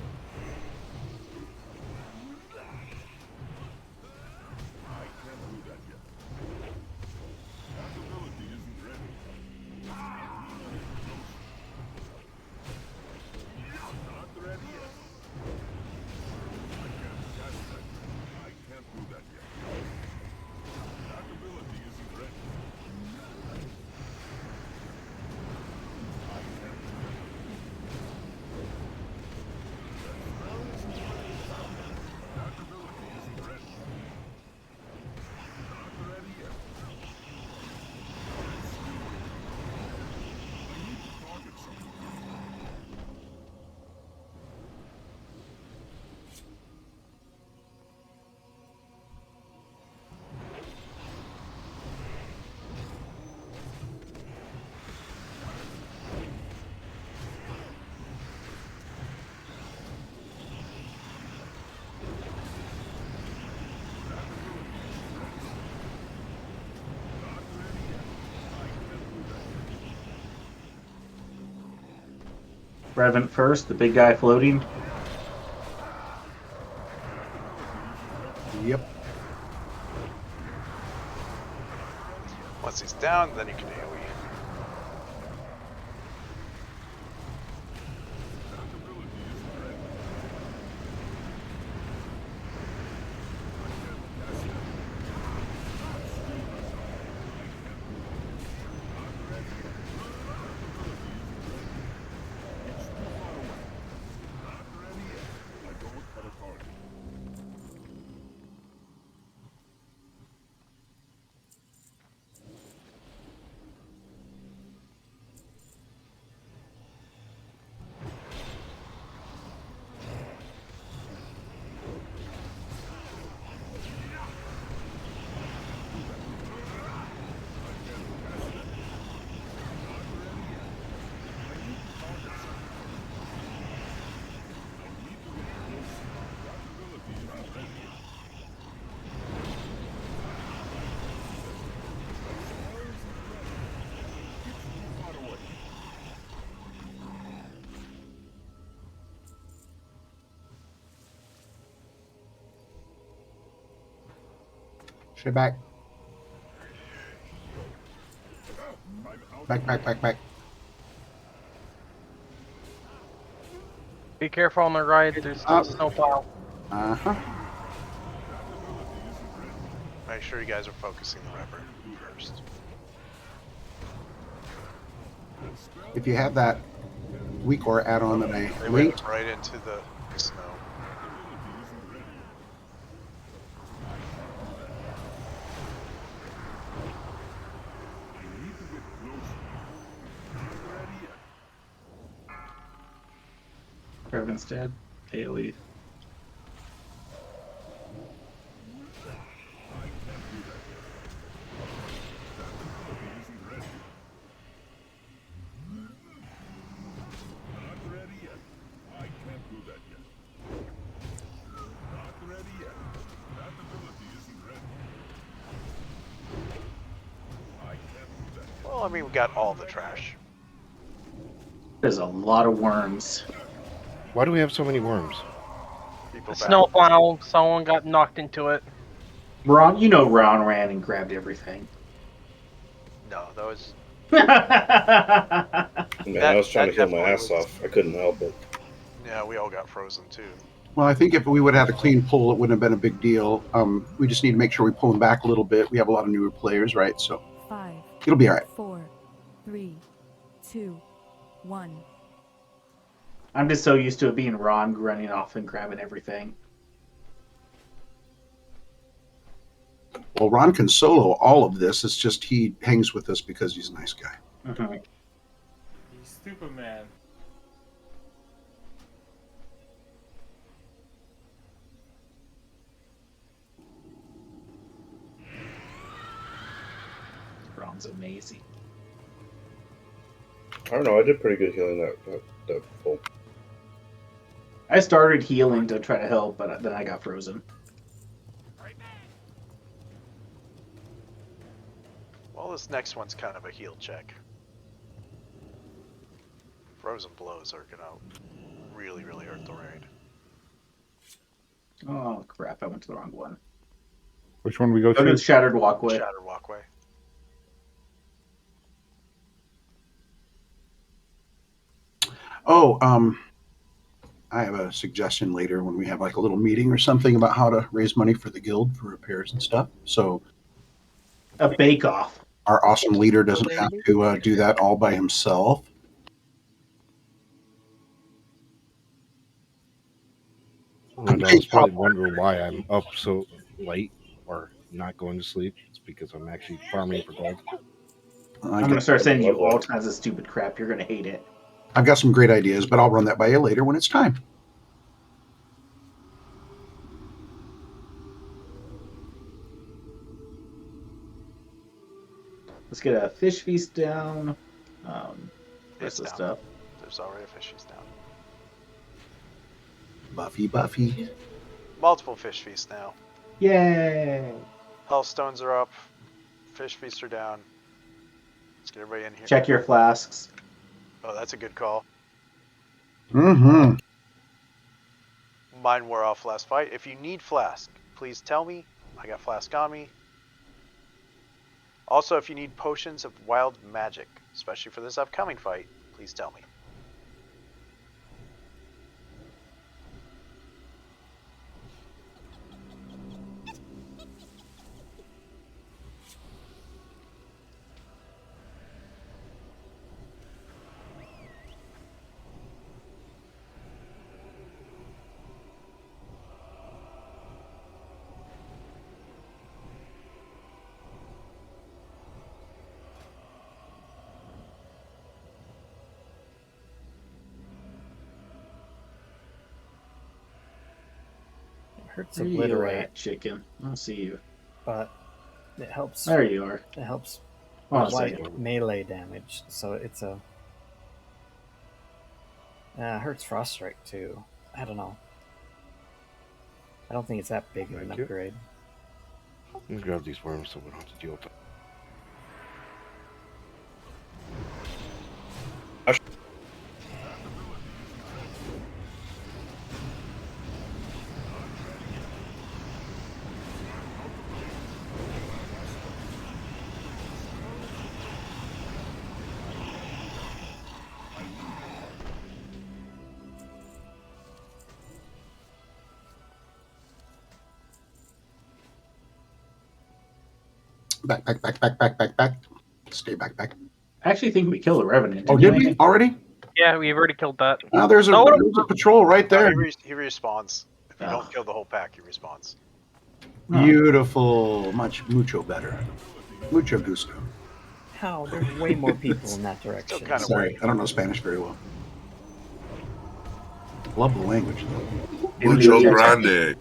I can't do that yet. That ability isn't ready. Not ready yet. I can't cast that. I can't do that yet. That ability isn't ready. I can't do that. That ability isn't ready. Not ready yet. I need to target something. Brevant first, the big guy floating. Yep. Once he's down, then you can AoE. Stay back. Back. Be careful on the right. There's still Up. snowplow. Uh-huh. Make sure you guys are focusing the rubber first. If you have that weak ore add-on that I They linked, went right into the snow. Revenant's dead. AoE. Well, I mean, we got all the trash. There's a lot of worms. Why do we have so many worms? People back. Snowplow. Someone got knocked into it. Ron, you know Ron ran and grabbed everything. No, that was. Man, I was trying to heal my ass off. I couldn't help it. Yeah, we all got frozen too. well, I think if we would have had a clean pull, it wouldn't have been a big deal. We just need to make sure we pull them back a little bit. We have a lot of newer players, right? So 5, it'll be all right. 4, 3, 2, 1. I'm just so used to it being Ron running off and grabbing everything. Well, Ron can solo all of this. It's just he hangs with us because he's a nice guy. Mm-hmm. You stupid man. Ron's amazing. I don't know. I did pretty good healing that full. I started healing to try to help, but then I got frozen. Well, this next one's kind of a heal check. Frozen blows are gonna really, really hurt the raid. Oh crap! I went to the wrong one. Which one we go Go to to? the Shattered Walkway. Shattered walkway. Oh, I have a suggestion later when we have like a little meeting or something about how to raise money for the guild for repairs and stuff. So A bake-off. our awesome leader doesn't have to do that all by himself. Rondell's probably wondering why I'm up so late or not going to sleep. It's because I'm actually farming for gold. I'm gonna start sending you all kinds of stupid crap. You're gonna hate it. I've got some great ideas, but I'll run that by you later when it's time. Let's get a fish feast down. Rest of the down. stuff. There's already a fish feast down. Buffy. Multiple fish feasts now. Yay! Healthstones are up. Fish feasts are down. Let's get everybody in here. Check your flasks. Oh, that's a good call. Mm-hmm. Mine wore off last fight. If you need flask, please tell me. I got flask on me. Also, if you need potions of wild magic, especially for this upcoming fight, please tell me. Hurts Where you obliterate, at, chicken? I don't see you. but it helps. There you are. It helps Hold on a with second. melee damage, so it's a. Hurts Froststrike too. I don't know. I don't think it's that big of an Thank you. upgrade. Let me grab these worms so we don't have to deal with it. Back, back, back, back, back, back, back. Stay back, back. I actually think we killed the Revenant. Oh, did we already? Yeah, we've already killed that. There's a Oh, patrol right No, there. he respawns. If you don't kill the whole pack, he respawns. Beautiful. Mucho better. Mucho gusto. How? There's way more people in that direction. Still kind of Sorry, weird. I don't know Spanish very well. Love the language, though. Mucho grande.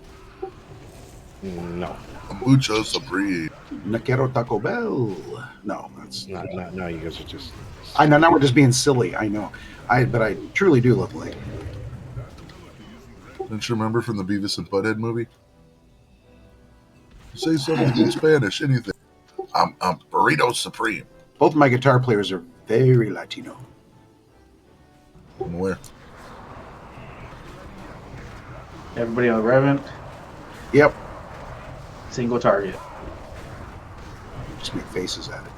No. Mucho supreme. No quiero Taco Bell. No, that's not. No, you guys are just. I know. Now we're just being silly. I know. But I truly do love the language. Don't you remember from the Beavis and Butthead movie? Say something in Spanish, anything. I'm burrito supreme. Both my guitar players are very Latino. I'm aware. Everybody on the Revenant? Yep. Single target. Just make faces at it.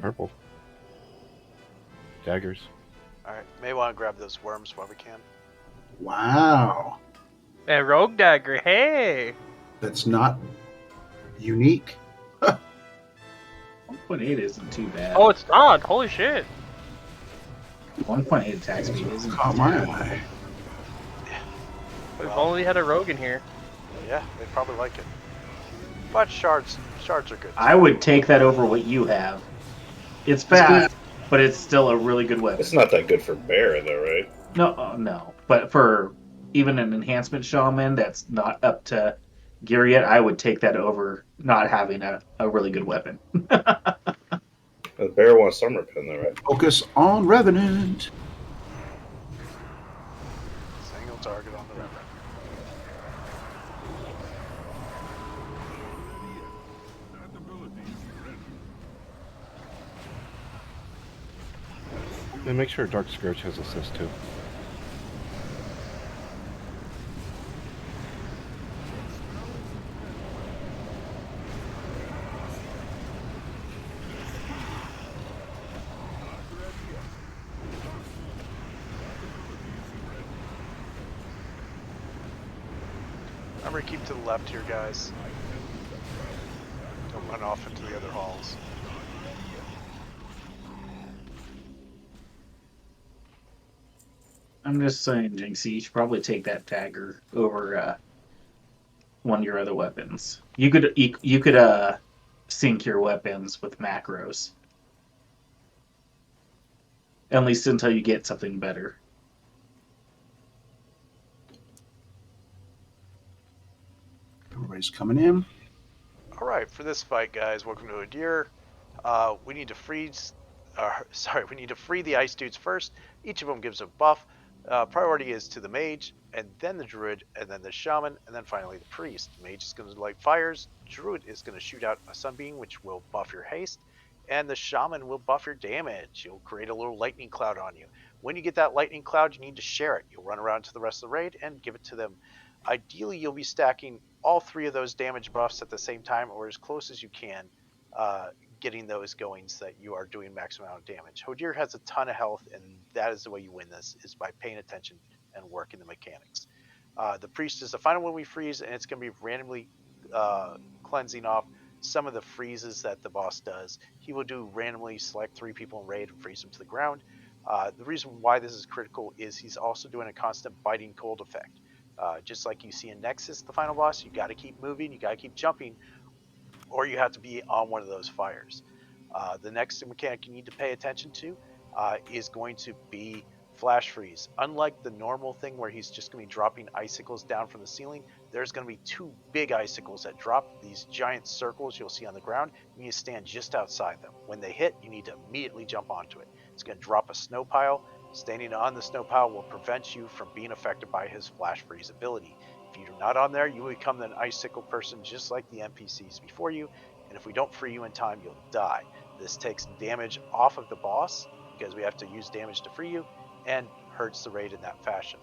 Purple. Daggers. Alright, may want to grab those worms while we can. Wow. A rogue dagger, hey! That's not unique. 1.8 isn't too bad. Oh, it's not! Holy shit! 1.8 attack speed isn't Caught too my bad. eye. We've only had a rogue in here. Yeah, they probably like it. But shards are good. I would take that over what you have. It's fast, but it's still a really good weapon. It's not that good for bear, though, right? No, no. But for even an enhancement shaman that's not up to gear yet, I would take that over not having a really good weapon. The bear wants summer pin, though, right? Focus on Revenant. Single target on the Revenant. And make sure Dark Scourge has assist too. Remember, keep to the left here, guys. Don't run off into the other halls. I'm just saying, Jinxie, you should probably take that dagger over one of your other weapons. You could sync your weapons with macros. At least until you get something better. Everybody's coming in. Alright, for this fight, guys, welcome to Ulduar. We need to we need to free the ice dudes first. Each of them gives a buff. Priority is to the mage, and then the druid, and then the shaman, and then finally the priest. The mage is going to light fires. Druid is going to shoot out a sunbeam, which will buff your haste, and the shaman will buff your damage. You'll create a little lightning cloud on you. When you get that lightning cloud, you need to share it. You'll run around to the rest of the raid and give it to them. Ideally, you'll be stacking all three of those damage buffs at the same time, or as close as you can, getting those going so that you are doing maximum amount of damage. Ulduar has a ton of health, and that is the way you win this, is by paying attention and working the mechanics. The priest is the final one we freeze, and it's going to be randomly cleansing off some of the freezes that the boss does. He will do randomly select 3 people in raid and freeze them to the ground. The reason why this is critical is he's also doing a constant biting cold effect. Just like you see in Nexus, the final boss, you got to keep moving, you got to keep jumping, or you have to be on one of those fires. The next mechanic you need to pay attention to is going to be flash freeze. Unlike the normal thing where he's just going to be dropping icicles down from the ceiling, there's going to be 2 big icicles that drop, these giant circles you'll see on the ground. You need to stand just outside them. When they hit, you need to immediately jump onto it. It's going to drop a snow pile. Standing on the snow pile will prevent you from being affected by his flash freeze ability. If you're not on there, you will become an icicle person just like the NPCs before you, and if we don't free you in time, you'll die. This takes damage off of the boss, because we have to use damage to free you, and hurts the raid in that fashion.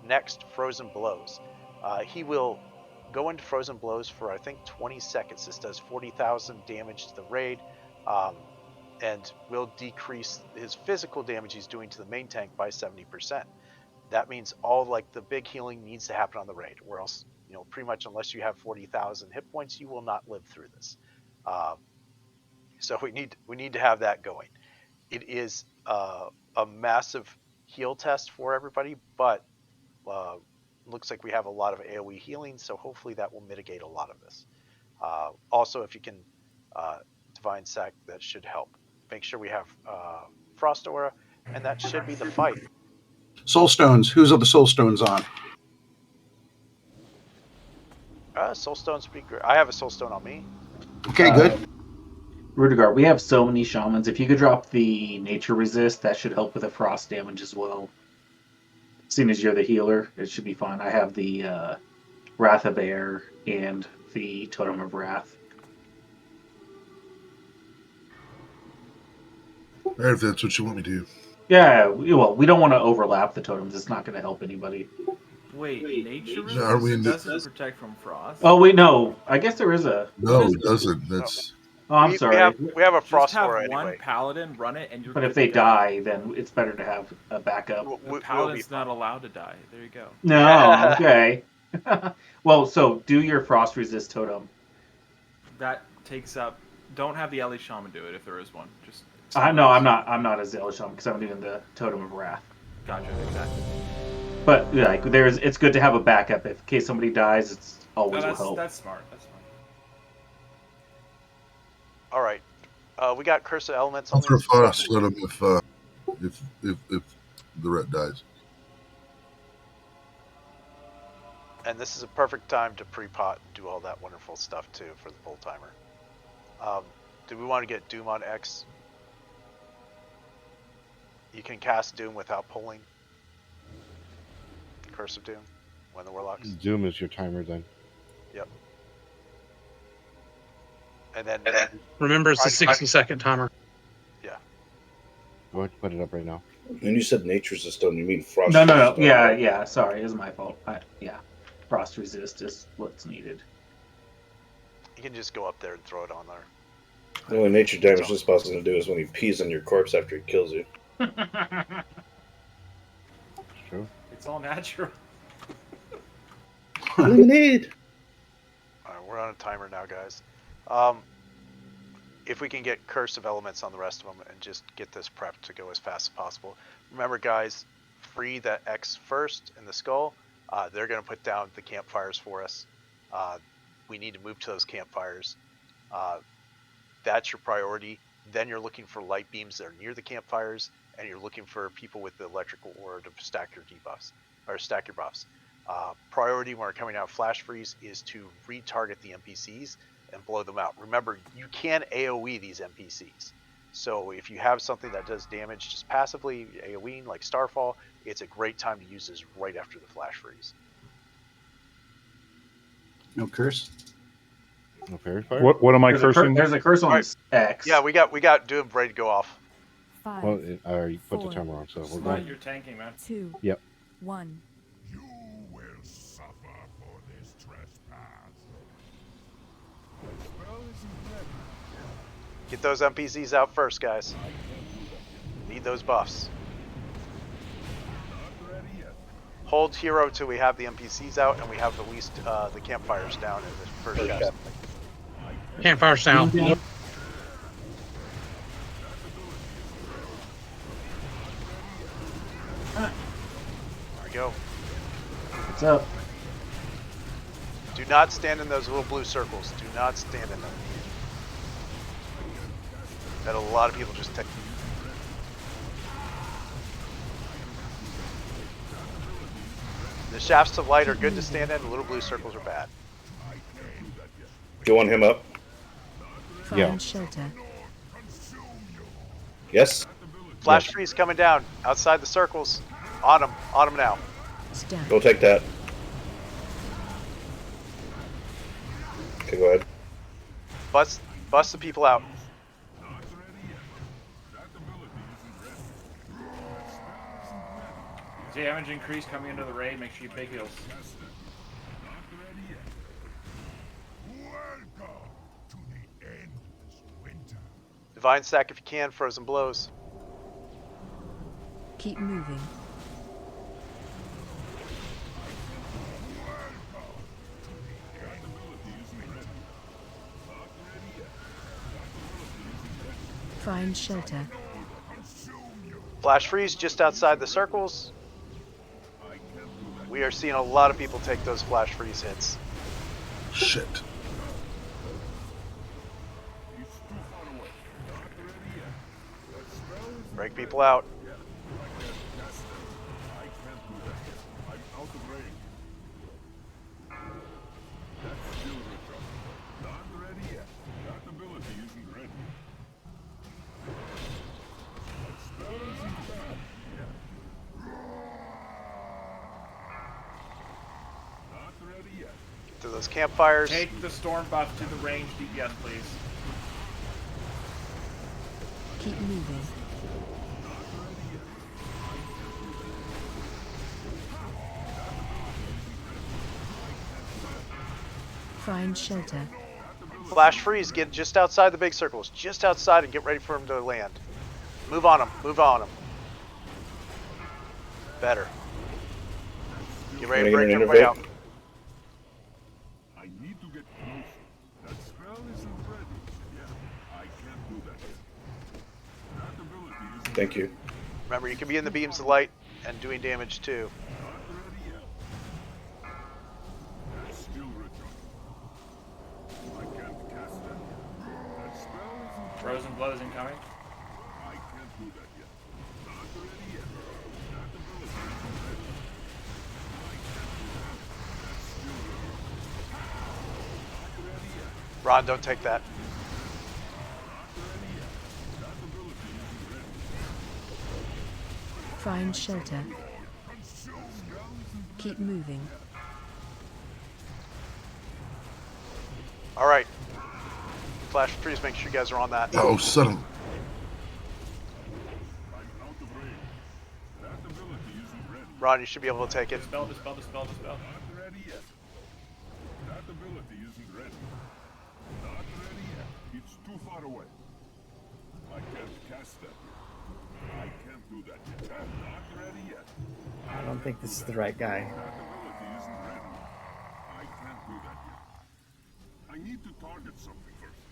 Next, Frozen Blows. He will go into Frozen Blows for I think 20 seconds. This does 40,000 damage to the raid, and will decrease his physical damage he's doing to the main tank by 70%. That means all like the big healing needs to happen on the raid, or else pretty much unless you have 40,000 hit points, you will not live through this. So we need to have that going. It is a massive heal test for everybody, but looks like we have a lot of AoE healing, so hopefully that will mitigate a lot of this. Also, if you can Divine Sac, that should help. Make sure we have Frost Aura, and that should be the fight. Soul Stones. Who's of the Soul Stones on? Soul Stone's pretty great. I have a Soul Stone on me. Okay, good. Rudigar, we have so many shamans. If you could drop the nature resist, that should help with the frost damage as well. Seeing as you're the healer, it should be fine. I have the Wrath of Air and the Totem of Wrath. If that's what you want me to do. Yeah, well, we don't want to overlap the totems. It's not going to help anybody. Wait, nature Are we in the- doesn't protect from frost? Oh wait, no. I guess there is a. No, it doesn't. That's. Oh, I'm sorry. We have a Frost Just have Aura one anyway. paladin run it, and you're. But good if they to go. die, then it's better to have a backup. The paladin's not allowed to die. There you go. No, okay. Well, so do your frost resist totem. That takes up. Don't have the Ellie Shaman do it if there is one. Just. No, I'm not. I'm not a Zealous Shaman because I'm doing the Totem of Wrath. Gotcha. Exactly. But like, it's good to have a backup in case somebody dies. It's always will help. That's smart. That's smart. All right, we got Curse of Elements I'll on throw these. Frost at him if the ret dies. And this is a perfect time to pre-pot and do all that wonderful stuff too for the full timer. Do we want to get Doom on X? You can cast Doom without pulling. Curse of Doom when the Warlocks. Doom is your timer then. Yep. And then Remember, it's a 60-second timer. Yeah. Go ahead, put it up right now. When you said nature's a stone, you mean frost? No. Yeah. Sorry, it was my fault. Yeah, frost resist is what's needed. You can just go up there and throw it on there. The only nature damage this boss is going to do is when he pees on your corpse after he kills you. True. It's all natural. Lemonade. All right, we're on a timer now, guys. If we can get Curse of Elements on the rest of them and just get this prepped to go as fast as possible. Remember, guys, free that X first in the skull. They're going to put down the campfires for us. We need to move to those campfires. That's your priority. Then you're looking for light beams that are near the campfires, and you're looking for people with the electrical aura to stack your debuffs or stack your buffs. Priority when we're coming out of Flash Freeze is to retarget the NPCs and blow them out. Remember, you can AoE these NPCs. So if you have something that does damage just passively, AoEing like Starfall, it's a great time to use this right after the Flash Freeze. No curse. No fairy fire. What am I cursing? There's a curse on Right. X. Yeah, we got Doom ready to go off. 5, Well, I already put the 4, timer on, so we're Right, going. you're tanking, man. 2, Yep. 1. You will suffer for this trespass. The spell isn't ready. Get those NPCs out first, guys. Need those buffs. Not ready yet. Hold hero till we have the NPCs out and we have at least the campfires down in the first cast. Campfire sound. There we go. What's up? Do not stand in those little blue circles. Do not stand in them. That a lot of people just take. The shafts of light are good to stand in. The little blue circles are bad. Do you want him up? Find shelter. Yes. Flash freeze coming down outside the circles. On him now. Stand. Go take that. Okay, go ahead. Bust the people out. Damage increase coming into the raid. Make sure you big heals. Divine stack if you can. Frozen blows. Keep moving. Find shelter. Flash freeze just outside the circles. We are seeing a lot of people take those flash freeze hits. Shit. Break people out. To those campfires. Take the storm buff to the range DPS, please. Keep moving. Find shelter. Flash freeze, get just outside the big circles. Just outside and get ready for him to land. Move on him, move on him. Better. Get ready to break everybody out. I need to get closer. That spell isn't ready. Yeah, I can't do that yet. That ability isn't Thank you. Remember, you can be in the beams of light and doing damage too. ready yet. That's still recharging. I can't cast that yet. That spell isn't Frozen blood is incoming. I can't do that yet. Not ready yet. That ability isn't ready. I can't do that. That's still recharging. Not ready yet. Ron, don't take that. Find shelter. Keep moving. Alright. Flash freeze, make sure you guys are on that. Oh, son of... Ron, you should be able to take it. Dispel, dispel, dispel, dispel. Not ready yet. That ability isn't ready. Not ready yet. It's too far away. I can't cast that yet. I can't do that yet. Not ready yet. I don't think this is the right guy. That ability isn't ready. I can't do that yet. I need to target something first.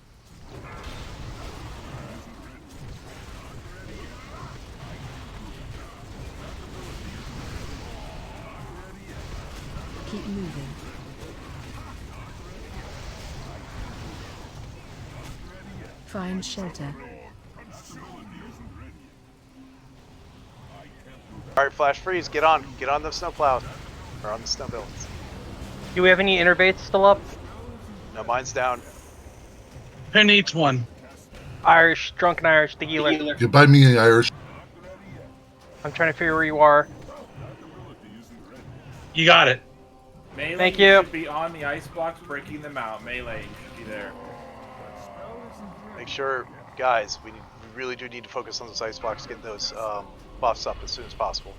Keep moving. Find shelter. Alright, flash freeze, get on the snowplow. Or on the snow builds. Do we have any innervates still up? No, mine's down. Who needs one? Irish, drunken Irish, the healer. Get by me, Irish. I'm trying to figure where you are. You got it. Melee, Thank you. should be on the ice blocks, breaking them out. Melee, you should be there. Make sure, guys, we really do need to focus on those ice blocks, get those buffs up as soon as possible.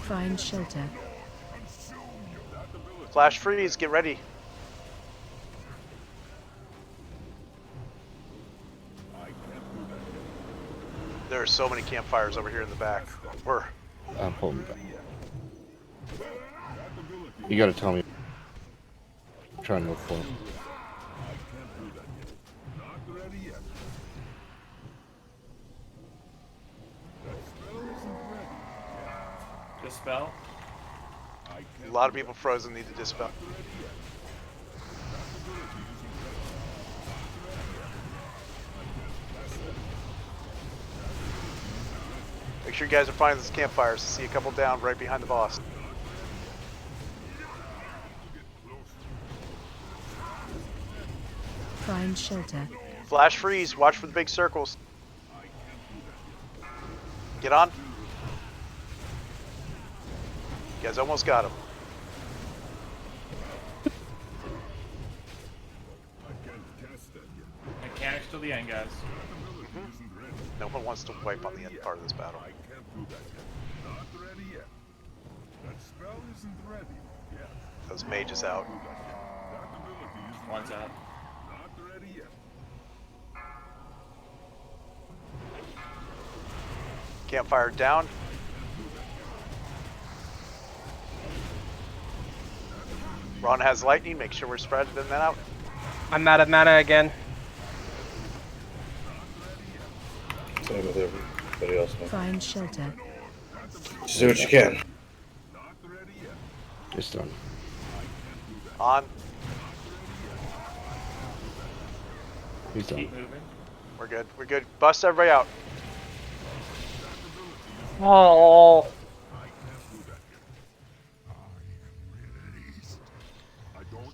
Find shelter. Flash freeze, get ready. There are so many campfires over here in the back. I'm pulling back. You gotta tell me. I'm trying to look for him. Dispel. A lot of people frozen need to dispel. Make sure you guys are finding those campfires. See a couple down right behind the boss. Find shelter. Flash freeze, watch for the big circles. Get on. You guys almost got him. Mechanics till the end, guys. isn't ready. No one wants to wipe on the end part of this battle. I can't do that yet. Not ready yet. That spell isn't ready yet. Those mages out. That ability isn't One's ready. out. Not ready yet. Campfire down. Ron has lightning. Make sure we're spreading that out. I'm out of mana again. Same with everybody else. Man. Find shelter. Just do what you can. It's done. On. He's done. Keep moving. We're good. We're good. Bust everybody out. Oh.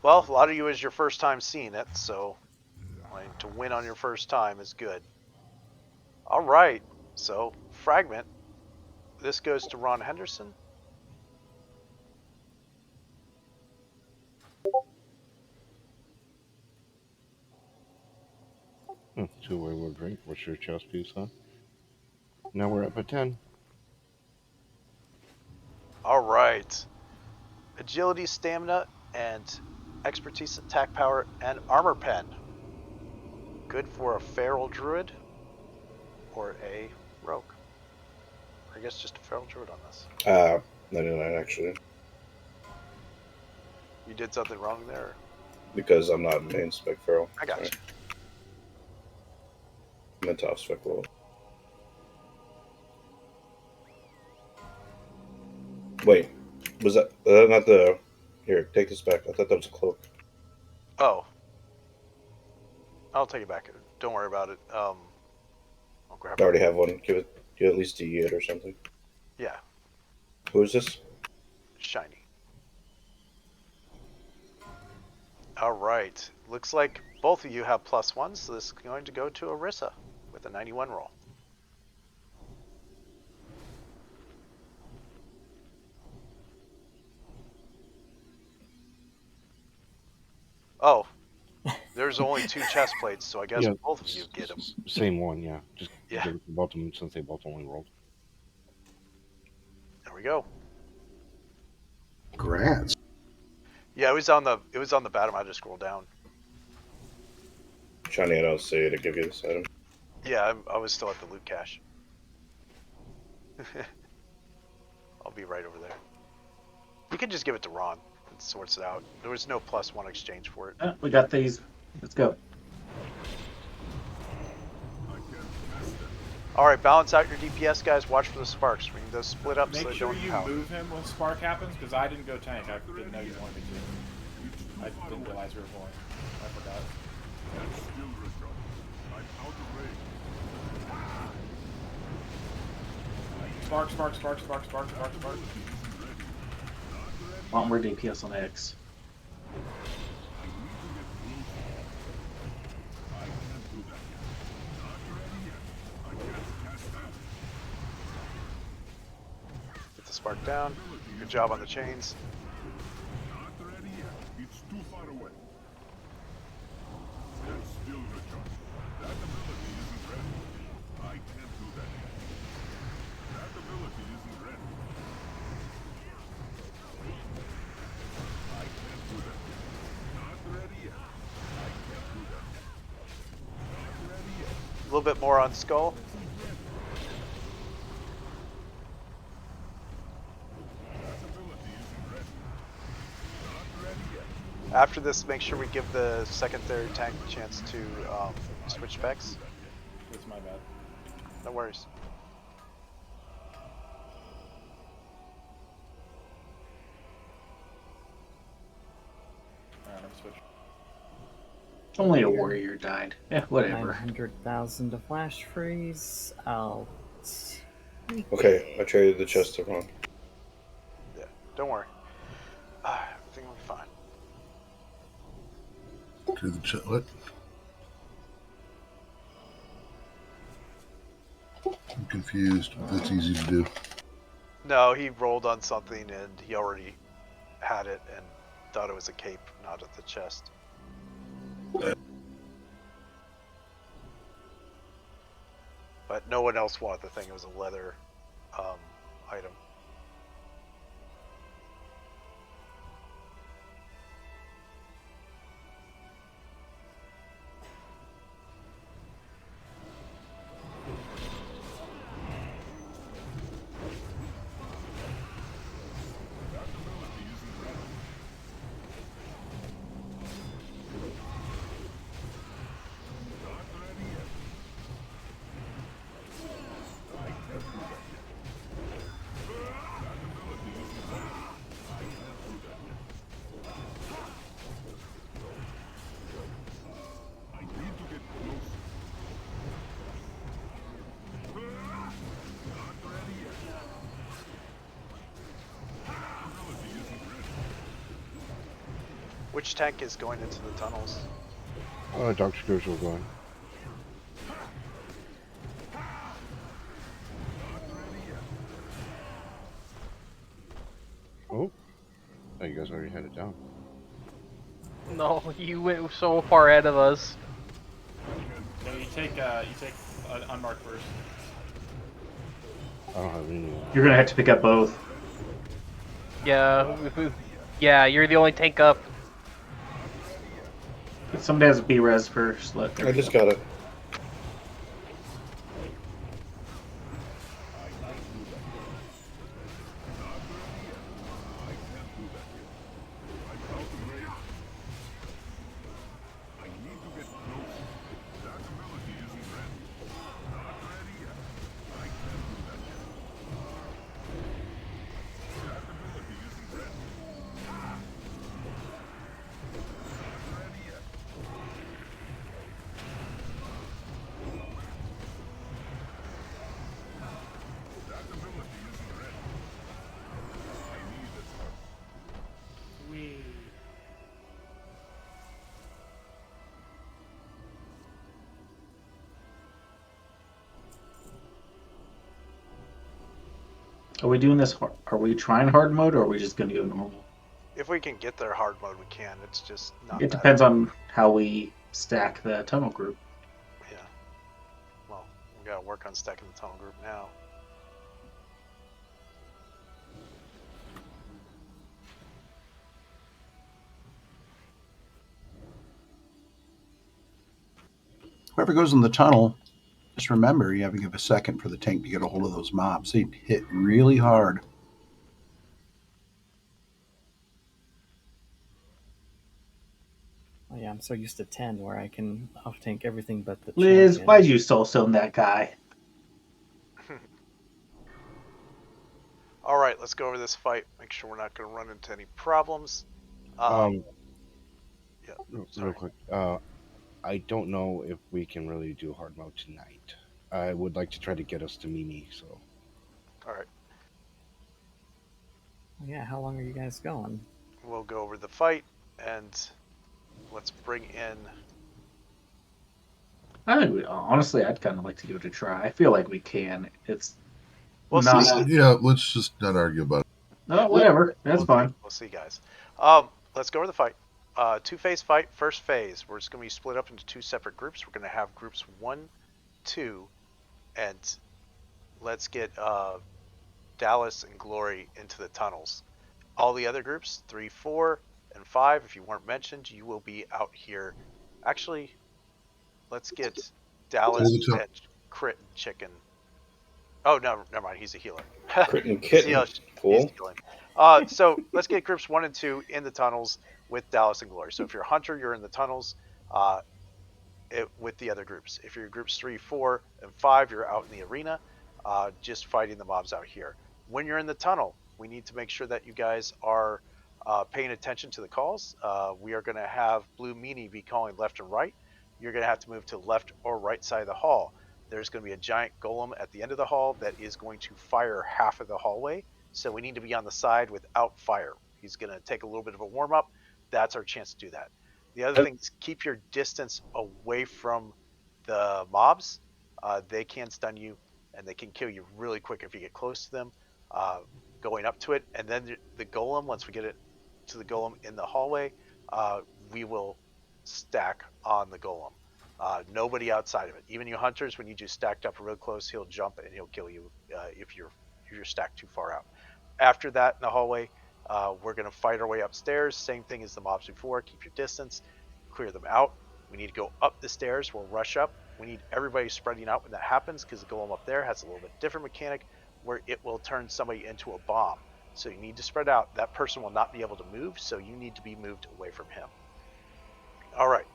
Well, a lot of you is your first time seeing it, so like, to win on your first time is good. All right. So fragment. This goes to Ron Henderson. Two-way wood drink. What's your chest piece, huh? Now we're up at 10. All right. Agility, stamina, and expertise, attack power, and armor pen. Good for a feral druid or a rogue. I guess just a feral druid on this. 99 actually. You did something wrong there? Because I'm not main spec feral. I got you. I'm in top spec world. Wait, was that not the... Here, take this back. I thought that was a cloak. Oh. I'll take it back. Don't worry about it. I'll grab I already it. have one. Give at least a it or something. Yeah. Who is this? Shiny. All right. Looks like both of you have +1, so this is going to go to Orisa with a 91 roll. Oh, there's only 2 chest plates, so I guess both of you get them. Same one, yeah. Just Yeah. give it to both of them since they both only rolled. There we go. Congrats. Yeah, it was on the bottom. I just scrolled down. Shiny, I don't see it to give you this item. Yeah, I was still at the loot cache. I'll be right over there. You can just give it to Ron. It sorts it out. There was no +1 exchange for it. We got these. Let's go. All right, balance out your DPS, guys. Watch for the sparks. We need those split up so Make they sure don't you power. move him when spark happens, because I didn't go tank. I didn't know you wanted me to. I didn't realize we were going. I forgot. Spark, spark, spark, spark, spark, spark, spark. Want more DPS on X. Get the spark down. Good job on the chains. Not ready yet. It's too far away. That's still the charge. That ability isn't ready. I can't do that yet. That ability isn't ready. I can't do that yet. Not ready yet. I can't do that yet. Not ready yet. A little bit more on Skull. After this, make sure we give the secondary tank a chance to switch specs. That's my bad. No worries. Alright, I'm switching. Only a warrior died. Yeah, whatever. 900,000 to flash freeze. I'll. Okay, I traded the chest to Ron. Yeah, don't worry. Everything will be fine. To the what? I'm confused. That's easy to do. No, he rolled on something and he already had it and thought it was a cape, not at the chest. But no one else wanted the thing. It was a leather item. Which tank is going into the tunnels? Dr. Scourge will go in. Oh, you guys already had it down. No, you went so far ahead of us. No, you take unmarked first. I don't have any. You're gonna have to pick up both. Yeah, yeah, you're the only tank up. If somebody has a B-res first, I just got it. Are we doing this? Are we trying hard mode, or are we just gonna go normal? If we can get there hard mode, we can. It's just not. It depends on how we stack the tunnel group. Yeah. Well, we gotta work on stacking the tunnel group now. Whoever goes in the tunnel, just remember you have to give a second for the tank to get a hold of those mobs. They hit really hard. Oh yeah, I'm so used to 10 where I can off tank everything but the Liz, champion. why'd you soul stone that guy? All right, let's go over this fight. Make sure we're not going to run into any problems. Yeah. Real quick. I don't know if we can really do hard mode tonight. I would like to try to get us to Mimi. So. All right. Yeah, how long are you guys going? We'll go over the fight and let's bring in. Honestly, I'd kind of like to give it a try. I feel like we can. It's We'll not. see. Yeah, let's just not argue about it. No, whatever. That's fine. We'll see, guys. Let's go over the fight. Two-phase fight. First phase, we're just going to be split up into two separate groups. We're going to have groups 1, 2, and let's get Dallas and Glory into the tunnels. All the other groups, 3, 4, and 5, if you weren't mentioned, you will be out here. Actually, let's get Dallas and Crit and Chicken. Oh, no, never mind. He's a healer. Crit and Kitten. Cool. So let's get groups 1 and 2 in the tunnels with Dallas and Glory. So if you're a hunter, you're in the tunnels with the other groups. If you're groups 3, 4, and 5, you're out in the arena just fighting the mobs out here. When you're in the tunnel, we need to make sure that you guys are paying attention to the calls. We are going to have Blue Meanie be calling left and right. You're going to have to move to left or right side of the hall. There's going to be a giant golem at the end of the hall that is going to fire half of the hallway. So we need to be on the side without fire. He's going to take a little bit of a warm up. That's our chance to do that. The other thing is keep your distance away from the mobs. They can stun you and they can kill you really quick if you get close to them. Going up to it, and then the golem, once we get it to the golem in the hallway, we will stack on the golem. Nobody outside of it. Even you hunters, when you just stacked up real close, he'll jump and he'll kill you if you're stacked too far out. After that, in the hallway, we're going to fight our way upstairs. Same thing as the mobs before. Keep your distance, clear them out. We need to go up the stairs. We'll rush up. We need everybody spreading out when that happens because the golem up there has a little bit different mechanic where it will turn somebody into a bomb. So you need to spread out. That person will not be able to move, so you need to be moved away from him. All right.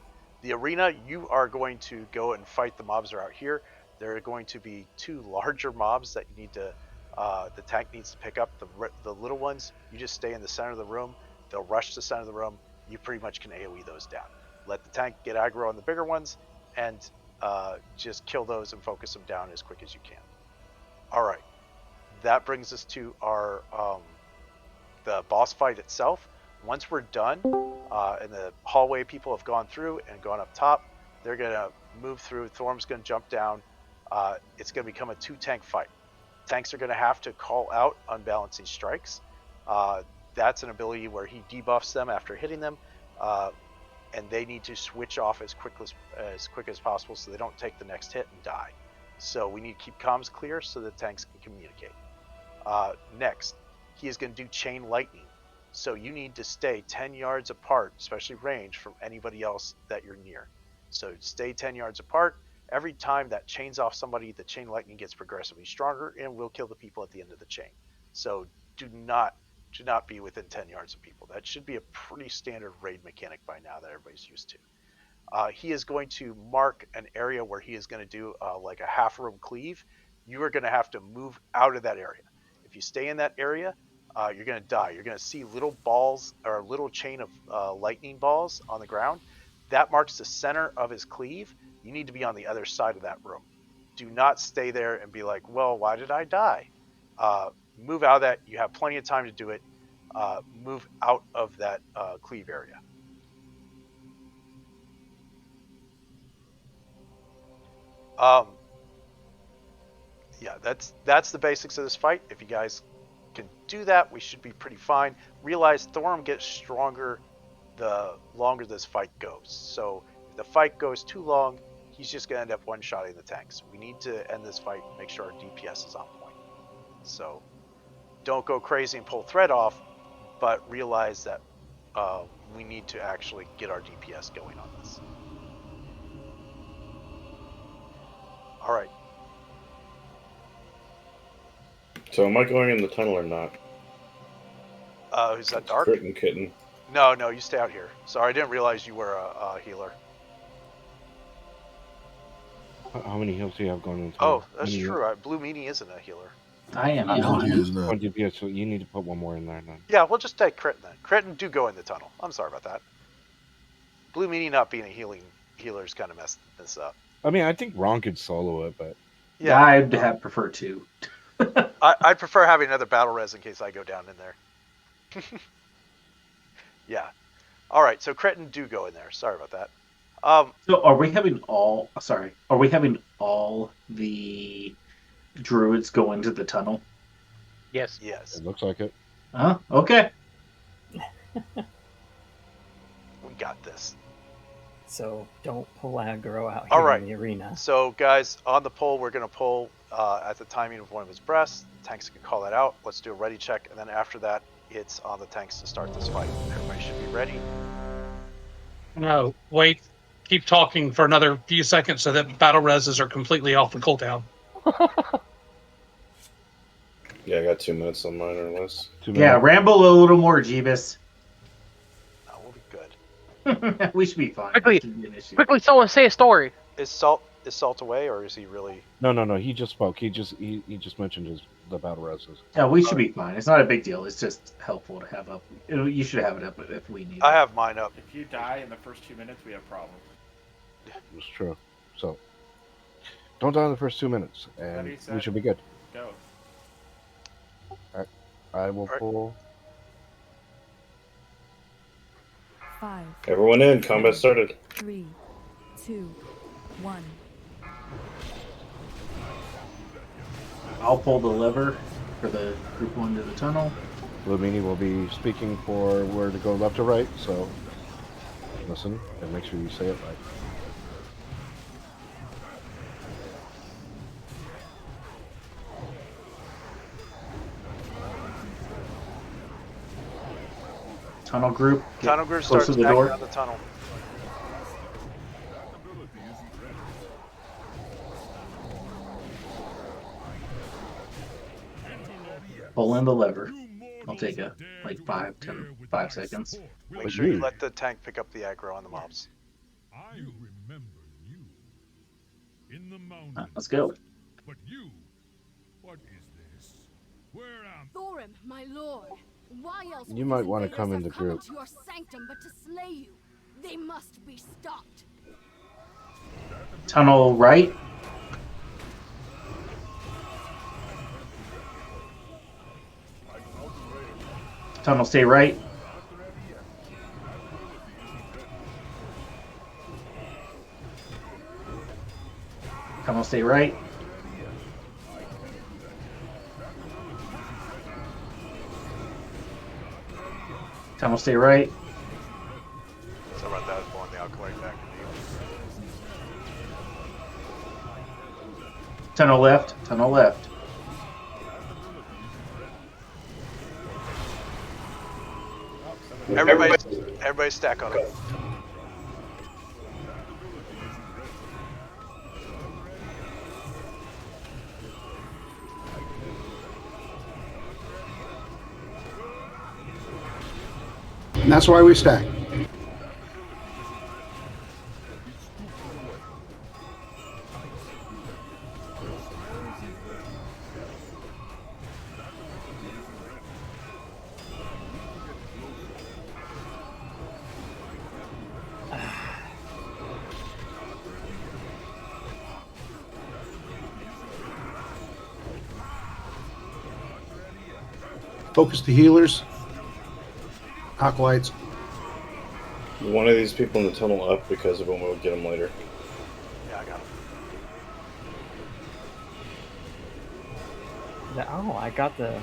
The arena, you are going to go and fight the mobs that are out here. There are going to be 2 larger mobs that you need to, the tank needs to pick up. The little ones, you just stay in the center of the room. They'll rush to the center of the room. You pretty much can AoE those down. Let the tank get aggro on the bigger ones, and just kill those and focus them down as quick as you can. All right. That brings us to our the boss fight itself. Once we're done, and the hallway people have gone through and gone up top, they're going to move through. Thorm's going to jump down. It's going to become a 2-tank fight. Tanks are going to have to call out unbalancing strikes. That's an ability where he debuffs them after hitting them, and they need to switch off as quick as possible so they don't take the next hit and die. So we need to keep comms clear so the tanks can communicate. Next, he is going to do chain lightning. So you need to stay 10 yards apart, especially range, from anybody else that you're near. So stay 10 yards apart. Every time that chains off somebody, the chain lightning gets progressively stronger and will kill the people at the end of the chain. So do not be within 10 yards of people. That should be a pretty standard raid mechanic by now that everybody's used to. He is going to mark an area where he is going to do like a half room cleave. You are going to have to move out of that area. If you stay in that area, you're going to die. You're going to see little balls or a little chain of lightning balls on the ground. That marks the center of his cleave. You need to be on the other side of that room. Do not stay there and be like, well, why did I die? Move out of that. You have plenty of time to do it. Move out of that cleave area. Yeah, that's the basics of this fight. If you guys can do that, we should be pretty fine. Realize Thorm gets stronger the longer this fight goes. So if the fight goes too long, he's just going to end up one-shotting the tanks. We need to end this fight and make sure our DPS is on point. So don't go crazy and pull thread off, but realize that we need to actually get our DPS going on this. All right. So am I going in the tunnel or not? Who's that, Dark? Crit and Kitten. No, you stay out here. Sorry, I didn't realize you were a healer. How many heals do you have going into? Oh, that's true. Blue Meanie isn't a healer. I am. No, he is not. 1 DPS, so you need to put one more in there then. Yeah, we'll just take Crit then. Crit and do go in the tunnel. I'm sorry about that. Blue Meanie not being a healer's kind of messed this up. I mean, I think Ron could solo it, but Yeah, I'd have preferred to. I'd prefer having another battle res in case I go down in there. Yeah. All right, so Crit and do go in there. Sorry about that. So are we having all? Sorry, are we having all the druids go into the tunnel? Yes. Yes. it looks like it. Okay. We got this. So don't pull aggro out All here right. in the arena. So guys, on the pull, we're going to pull at the timing of one of his breaths. Tanks can call that out. Let's do a ready check, and then after that, it's on the tanks to start this fight. Everybody should be ready. No, wait. Keep talking for another few seconds so that battle reses are completely off the cooldown. Yeah, I got 2 minutes on mine or less. 2 Yeah, minutes. ramble a little more, Jeebus. No, we'll be good. We should be fine. Quickly, someone say a story. Is Salt away, or is he really? No. He just spoke. He just mentioned the battle reses. Yeah, we should be fine. It's not a big deal. It's just helpful to have up. You should have it up if we need it. I have mine up. If you die in the first 2 minutes, we have problems. It's true. So don't die in the first 2 minutes, and we said, should be good. Go. I will pull. 5, Everyone in. Combat started. 3, 2, 1. I'll pull the lever for the group one to the tunnel. Blue Meanie will be speaking for where to go left or right, so listen and make sure you say it right. Tunnel group. Get Tunnel group close starts to the backing door. down the tunnel. Pull in the lever. I'll take a like 5 seconds. Make sure you let the tank pick up the aggro on the mobs. I remember you in the mountains. Let's go. But you, what is this? Where am Thorim, my lord, why else You would might these want to invaders come in have the come group. into your sanctum but to slay you? They must be stopped. Tunnel right. Tunnel stay right. Tunnel stay right. Tunnel stay right. Sorry about that, I was blowing the alkali back into you. Tunnel left. Tunnel left. Everybody stack on it. And that's why we stack. Focus the healers. Acolytes. One of these people in the tunnel up because of them. We'll get them later. Yeah, I got him. Oh, I got the.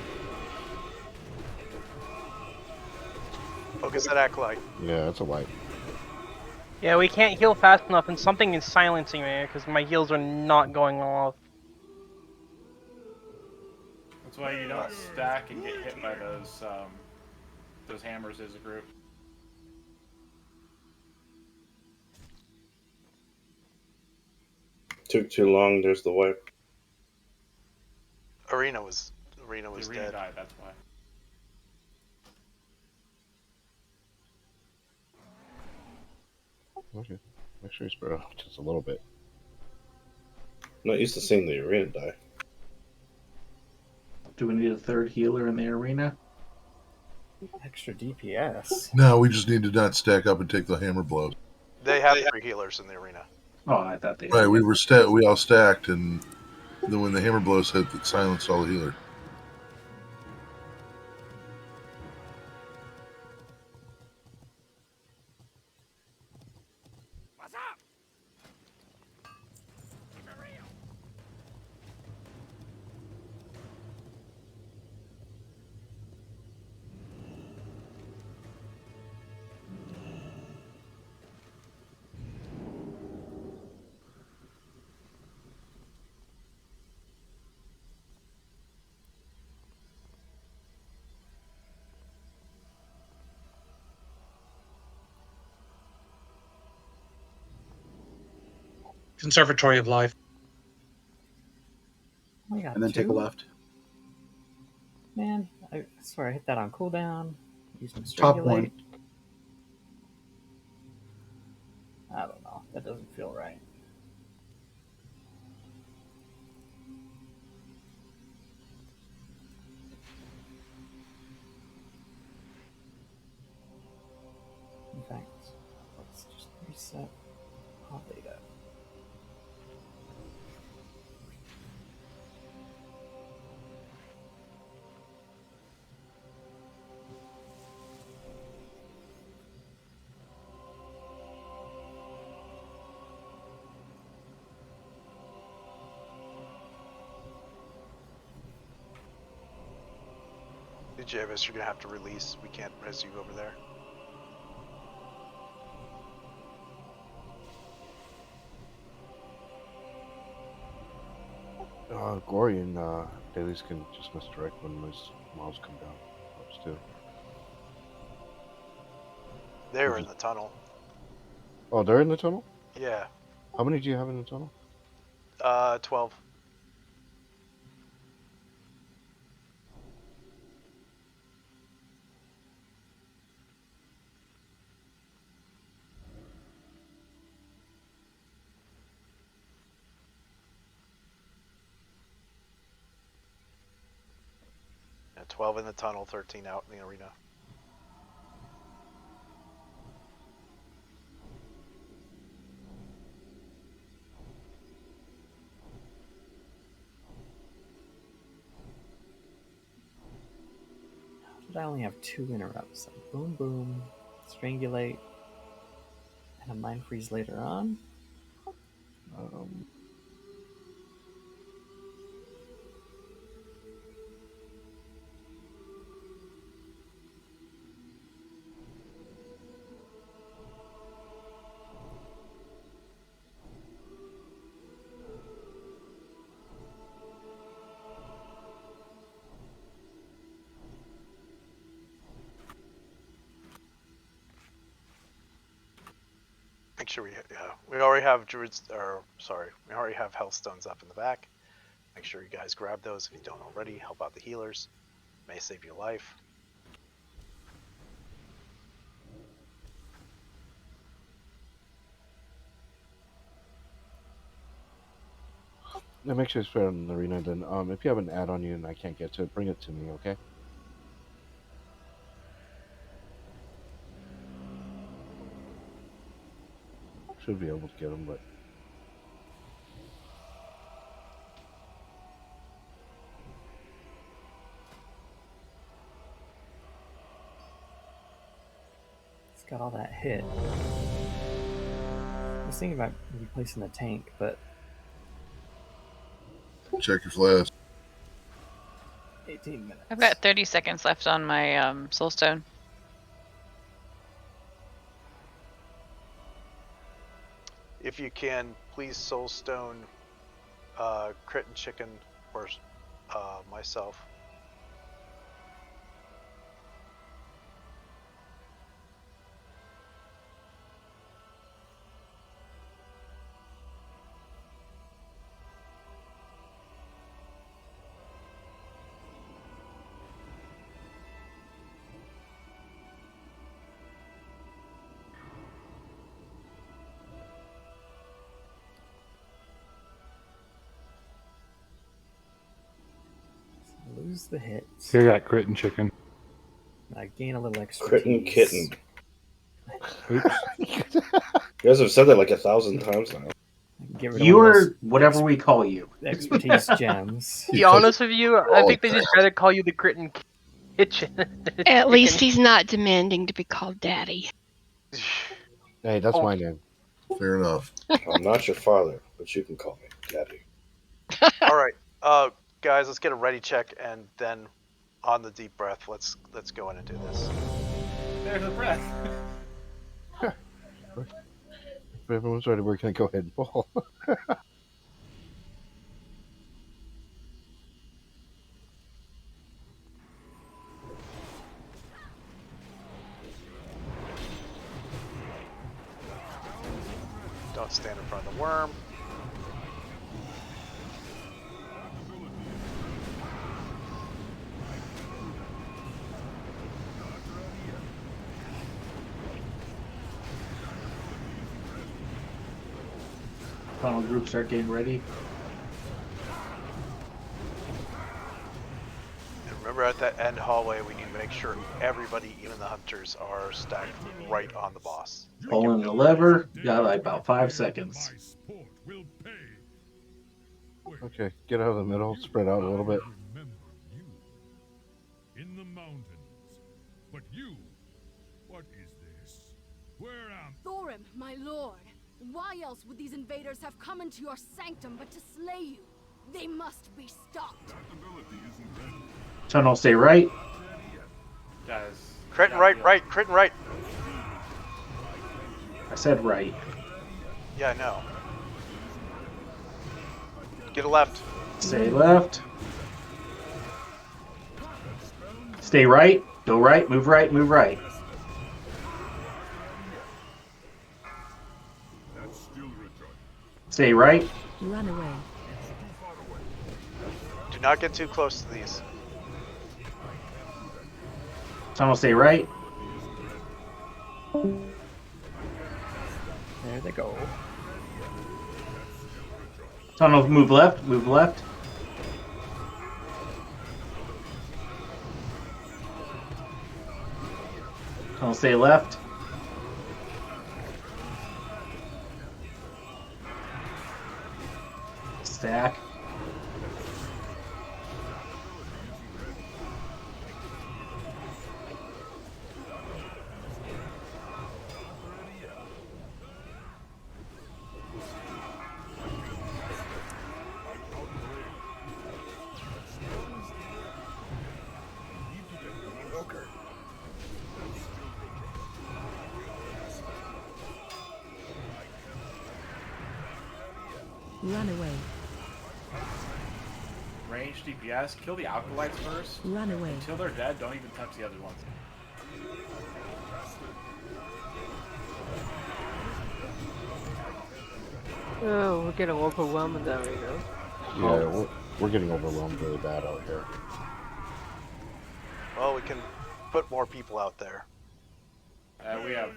Focus that acolyte. Yeah, that's a wipe. Yeah, we can't heal fast enough, and something is silencing me because my heals are not going off. That's why you don't stack and get hit by those hammers as a group. Took too long. There's the wipe. Arena was The arena dead. died, that's why. Okay. Make sure you spread out just a little bit. I'm not used to seeing the arena die. Do we need a third healer in the arena? Extra DPS. No, we just need to not stack up and take the hammer blows. They have 3 healers in the arena. Oh, I thought they. Right, we all stacked, and then when the hammer blows hit, it silenced all the healers. Conservatory of Life. We got And then take a 2? left. Man, I swear I hit that on cooldown. Use my Top circulate. one. I don't know. That doesn't feel right. In fact, let's just reset all data. Javis, you're gonna have to release. We can't res you over there. Glory and dailies can just misdirect when those mobs come down. Mobs too. They were in the tunnel. Oh, they're in the tunnel? Yeah. How many do you have in the tunnel? 12. Yeah, 12 in the tunnel, 13 out in the arena. But I only have 2 interrupts. Boom, boom, strangulate, and a mind freeze later on. Make sure we already have druids, or sorry, we already have healthstones up in the back. Make sure you guys grab those if you don't already. Help out the healers. May save your life. Yeah, make sure it's fair in the arena. Then, if you have an ad on you and I can't get to it, bring it to me, okay? Should be able to get them, but It's got all that hit. I was thinking about replacing the tank, but Check your flask. 18 minutes. I've got 30 seconds left on my soulstone. If you can, please soulstone Crit and Chicken or myself. Lose the hits. Here, got crit and chicken. I gain a little extra. Crit and kitten. Oops. You guys have said that like 1,000 times now. Get rid You of are whatever we call you. expertise gems. To be honest with you, I think they just rather call you the Crit and Kitchen. At least he's not demanding to be called Daddy. hey, that's my name. Fair enough. I'm not your father, but you can call me Daddy. All right, guys, let's get a ready check, and then on the deep breath, let's go in and do this. There's a breath. If everyone's ready, we're gonna go ahead and fall. Don't stand in front of the worm. Final group start getting ready. And remember, at that end hallway, we need to make sure everybody, even the hunters, are stacked right on the boss. Pulling the lever. Got like about 5 seconds. Okay, get out of the middle, spread out a little bit. In the mountains. But you, what is this? Where am Thorim, my lord. Why else would these invaders have come into your sanctum but to slay you? They must be stopped. Tunnel, stay right. Guys. Crit and right, right, crit and right. I said right. Yeah, I know. Get a left. Stay left. Stay right. Go right. Move right. Move right. Stay right. Run away. Do not get too close to these. Tunnel, stay right. There they go. Tunnel, move left. Move left. Tunnel, stay left. Stack. Run away. Range DPS, kill the acolytes first. Run away. Until they're dead, don't even touch the other ones. Oh, we're getting overwhelmed with that right now. Yeah, we're getting overwhelmed really bad out here. Well, we can put more people out there. We have...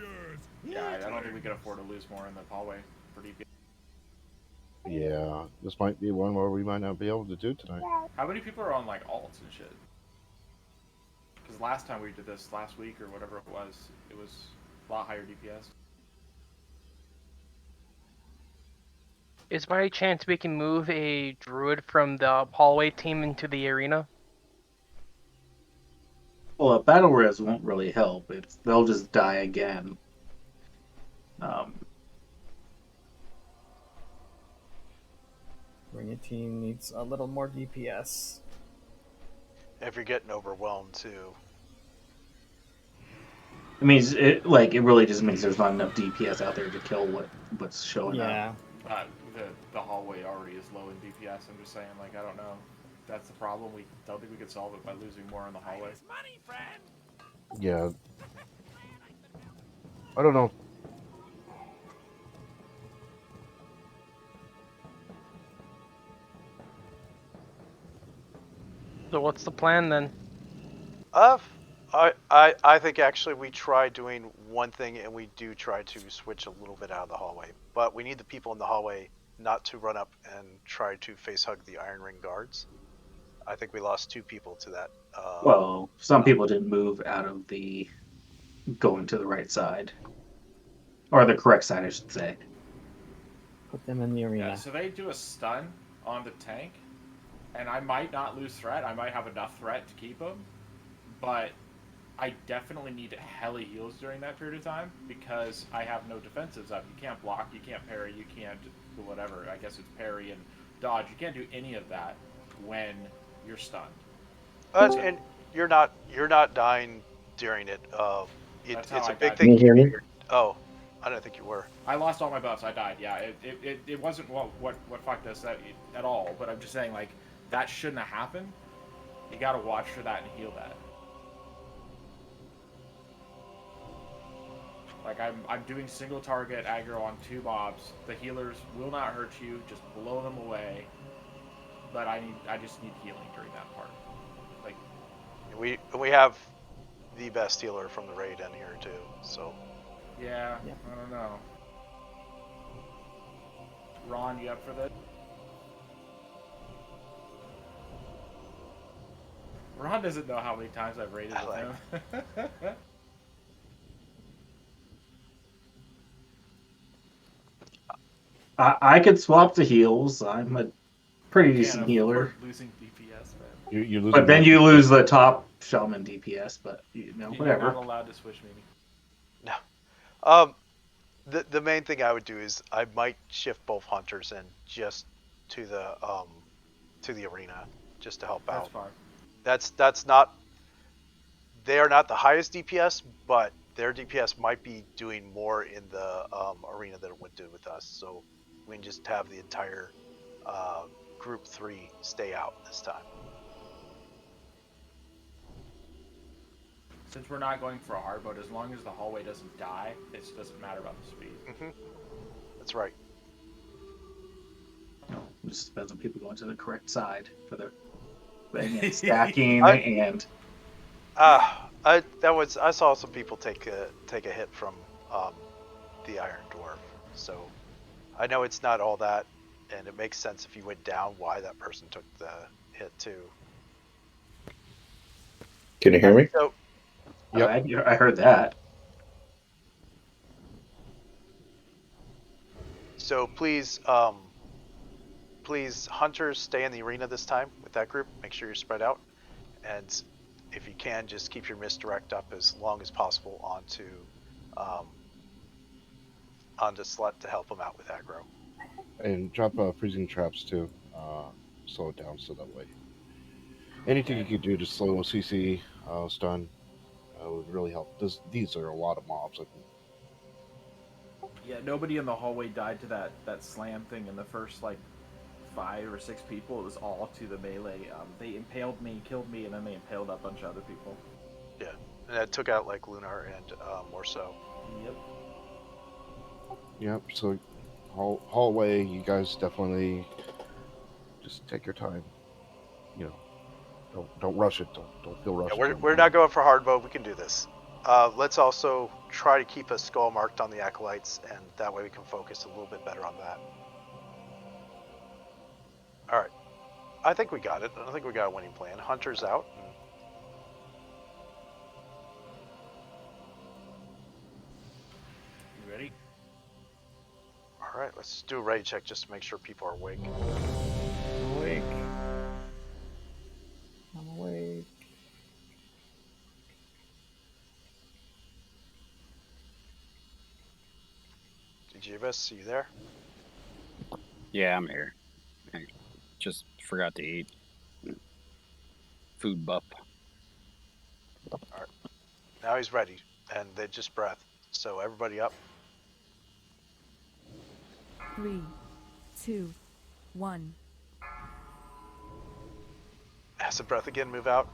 Yeah, I don't think we can afford to lose more in the hallway for DPS. Yeah, this might be one where we might not be able to do tonight. How many people are on, like, alts and shit? Because last time we did this, last week or whatever it was a lot higher DPS. Is by any chance we can move a druid from the hallway team into the arena? Well, a battle res won't really help. They'll just die again. Arena team needs a little more DPS. If you're getting overwhelmed too. It means it really just means there's not enough DPS out there to kill what's showing up. The hallway already is low in DPS. I'm just saying, like, I don't know. That's the problem. We don't think we could solve it by losing more in the hallway. Yeah. I don't know. So what's the plan then? I think actually we try doing one thing, and we do try to switch a little bit out of the hallway. But we need the people in the hallway not to run up and try to face hug the Iron Ring guards. I think we lost 2 people to that. Well, some people didn't move out of the going to the right side. Or the correct side, I should say. Put them in the arena. Yeah, so they do a stun on the tank, and I might not lose threat. I might have enough threat to keep them, but I definitely need hella heals during that period of time because I have no defensives up. You can't block, you can't parry, you can't do whatever. I guess it's parry and dodge. You can't do any of that when you're stunned. And you're not dying during it. It's a big thing. Can you hear me? Oh, I don't think you were. I lost all my buffs. I died. Yeah, it wasn't what fucked us at all. But I'm just saying, like, that shouldn't have happened. You gotta watch for that and heal that. Like, I'm doing single target aggro on 2 mobs. The healers will not hurt you. Just blow them away. But I just need healing during that part. Like, we have the best healer from the raid in here too. So. Yeah. I don't know. Ron, you up for this? Ron doesn't know how many times I've raided with him. I could swap to heals. I'm a pretty decent healer. Losing DPS, man. You lose. But then you lose the top shaman DPS. But whatever. You're not allowed to switch me. No. The main thing I would do is I might shift both hunters in just to the arena just to help out. That's fine. That's not. They are not the highest DPS, but their DPS might be doing more in the arena than it would do with us. So we can just have the entire group 3 stay out this time. Since we're not going for a hard mode, as long as the hallway doesn't die, it doesn't matter about the speed. That's right. It just depends on people going to the correct side for the and stacking and. I saw some people take a hit from the Iron Dwarf, so I know it's not all that, and it makes sense if you went down why that person took the hit too. Can you hear me? So, I heard that. So please, please, hunters, stay in the arena this time with that group. Make sure you're spread out, and if you can, just keep your misdirect up as long as possible onto Slut to help him out with aggro. And drop freezing traps too. Slow it down so that way. Anything you could do to slow CC stun would really help. These are a lot of mobs. I think. Yeah, nobody in the hallway died to that slam thing in the first like 5 or 6 people. It was all to the melee. They impaled me, killed me, and then they impaled a bunch of other people. Yeah, and that took out like Lunar and more so. Yep. Yep. So hallway, you guys definitely just take your time. You know, don't rush it. Don't feel rushed. Yeah, we're not going for hard mode. We can do this. Let's also try to keep a skull marked on the acolytes, and that way we can focus a little bit better on that. All right, I think we got it. I think we got a winning plan. Hunter's out. You ready? All right, let's do a ready check just to make sure people are awake. Awake. I'm awake. Jeebus, you there? Yeah, I'm here. I just forgot to eat. Food buff. All right. Now he's ready, and they just breath. So everybody up. 3, 2, 1. Acid breath again. Move out.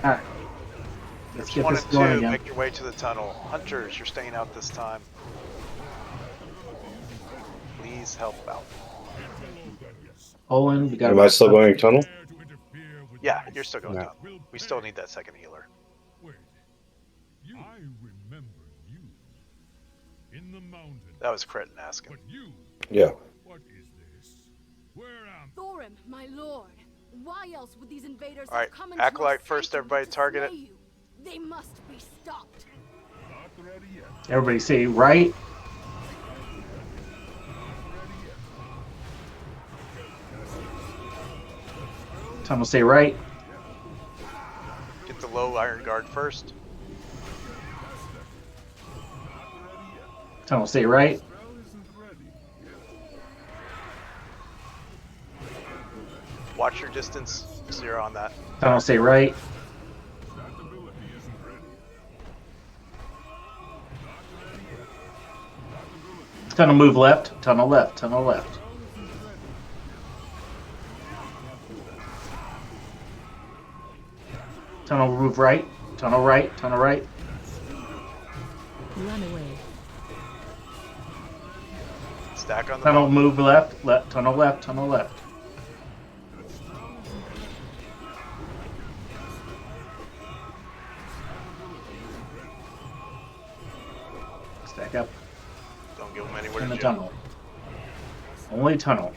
Alright. Let's Groups get 1 this and going 2, again. make your way to the tunnel. Hunters, you're staying out this time. Please help out. Olin, we got. Am I still going tunnel? Yeah, you're still going tunnel. We still need that second healer. I remember you in the mountain. That was Crit and asking. Yeah. What is this? Where am Thorim, my lord. Why else would these invaders All right, have come into Acolyte your first, sanctum everybody to target slay it. you? They must be stopped. not ready yet? Everybody say right. Tom will say right. Get the low iron guard first. Tom will say right. Watch your distance. 0 on that. Tom will say right. Tunnel move left. Tunnel left. Tunnel left. Tunnel move right. Tunnel right. Tunnel right. Run away. Stack on the Tunnel mob. move left. Left. Tunnel left. Tunnel left. Stack up Don't give them anywhere in to the jump. tunnel. Only tunnel.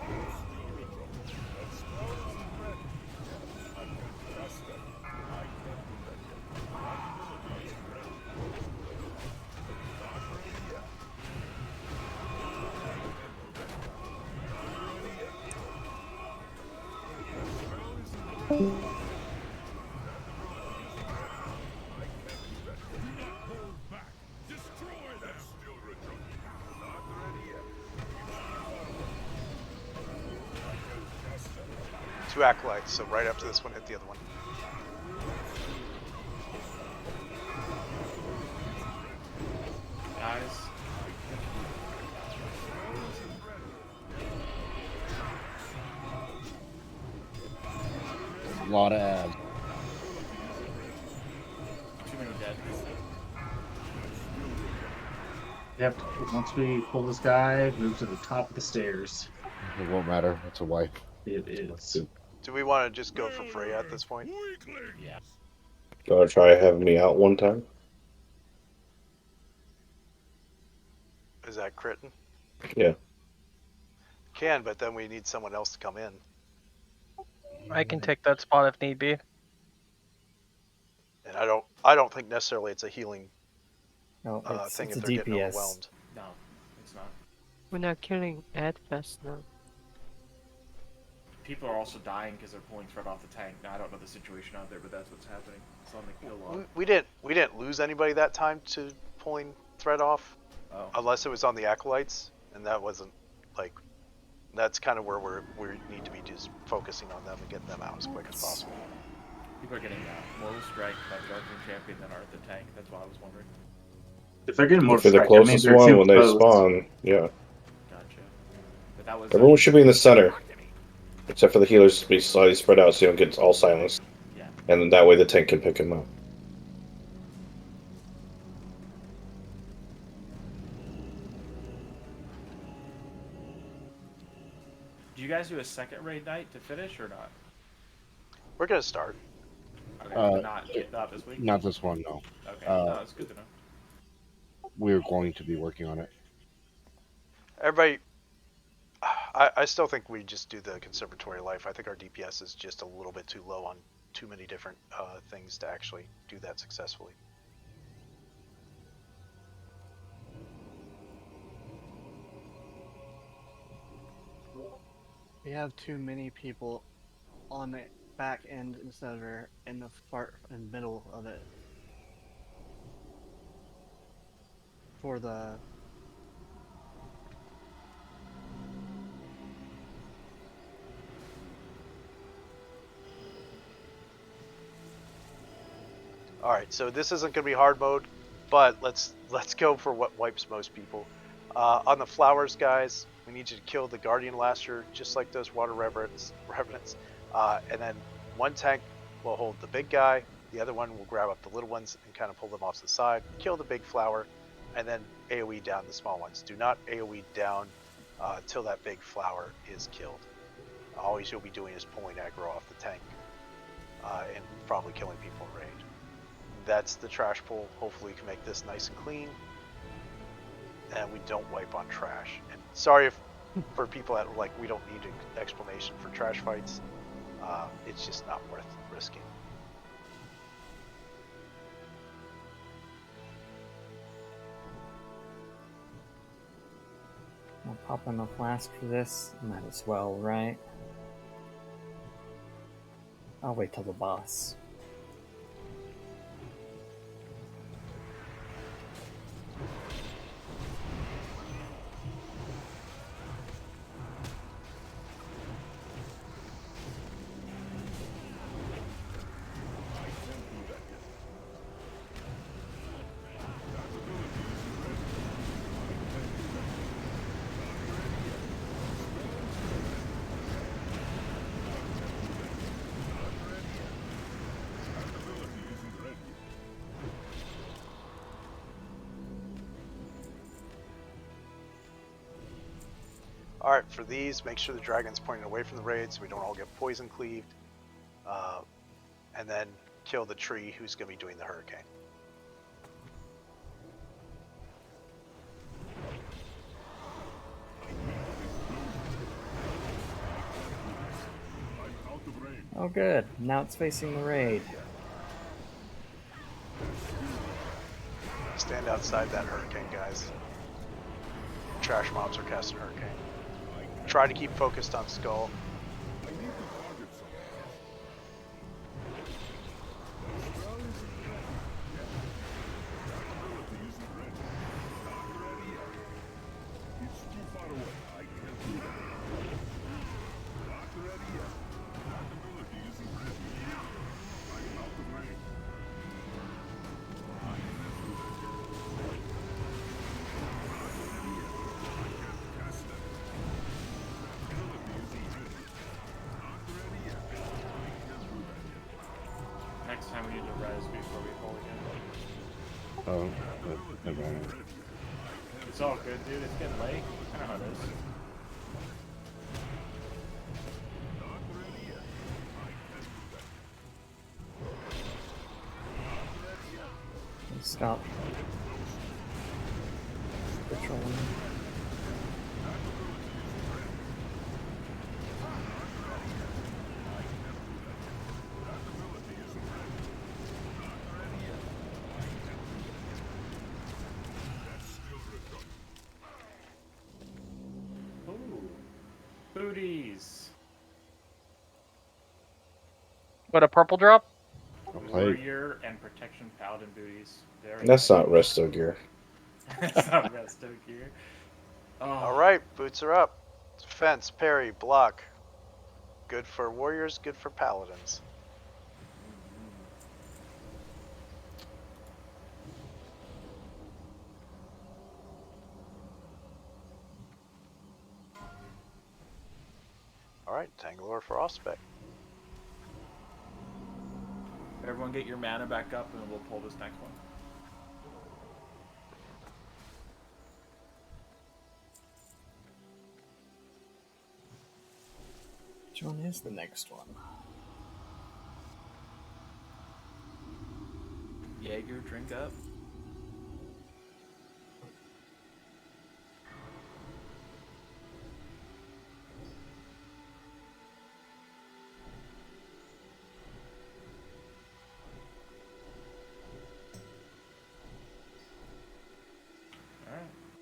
2 acolytes, so right after this one, hit the other one. Guys. A lot of ads. Too many dead. Yep. Once we pull this guy, move to the top of the stairs. It won't matter. It's a wipe. It is. Do we want to just go for Freya at this point? Yeah. You want to try having me out one time? Is that critting? Yeah. Can, but then we need someone else to come in. I can take that spot if need be. And I don't think necessarily it's a healing No, thing it's if a they're getting DPS. overwhelmed. No, it's not. We're not killing Ed fast now. People are also dying because they're pulling threat off the tank. Now I don't know the situation out there, but that's what's happening. It's on the kill log. We didn't lose anybody that time to pulling threat off, unless it was on the acolytes, and that wasn't like. That's kind of where we need to be just focusing on them and getting them out as quick as possible. People are getting mortal strike by the Darkling Champion than are at the tank. That's why I was wondering. If they're getting more If you're the strike, that means closest they're one too when they close. spawn, yeah. Gotcha. But that was Everyone should be in the center, except for the healers to be slightly spread out so you don't get all silenced. Yeah. And then that way the tank can pick him up. Do you guys do a second raid night to finish or not? We're gonna start. Okay, but not this week. Not this one, no. Okay, no, it's good to know. We're going to be working on it. Everybody, I still think we just do the conservatory life. I think our DPS is just a little bit too low on too many different things to actually do that successfully. We have too many people on the back end instead of in the part in the middle of it. For the All right, so this isn't going to be hard mode, but let's go for what wipes most people. On the flowers, guys, we need you to kill the Guardian Laster, just like those Water Revenants. And then one tank will hold the big guy, the other one will grab up the little ones and kind of pull them off to the side, kill the big flower, and then AoE down the small ones. Do not AoE down until that big flower is killed. Always you'll be doing is pulling aggro off the tank and probably killing people in raid. That's the trash pull. Hopefully we can make this nice and clean and we don't wipe on trash. And sorry if for people that like we don't need an explanation for trash fights. It's just not worth risking. I'll pop in a flask for this. Might as well, right? I'll wait till the boss. Alright, for these, make sure the dragon's pointing away from the raid so we don't all get poison cleaved. And then kill the tree who's going to be doing the hurricane. Oh good, now it's facing the raid. Stand outside that hurricane, guys. Trash mobs are casting hurricane. Try to keep focused on Skull. next time we need to res before we pull again. Oh, never mind. It's all good, dude. It's getting late. I know how it is. Stop patrolling. Ooh. Booties. What, a purple drop? Warrior and protection paladin booties. Very That's nice. not resto gear. That's not resto gear. Oh. All right, boots are up. Defense, parry, block. Good for warriors, good for paladins. All right, Tanglor for Auspex. Everyone get your mana back up and we'll pull this next one. Which one is the next one? Jaeger, drink up.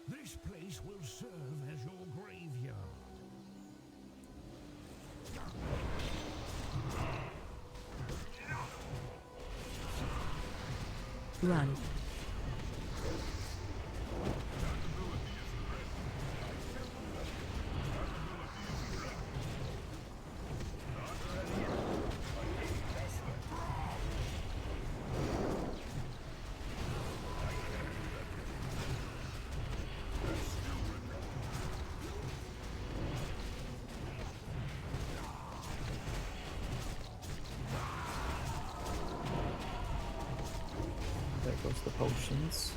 This place will serve as your graveyard. Run. There goes the potions.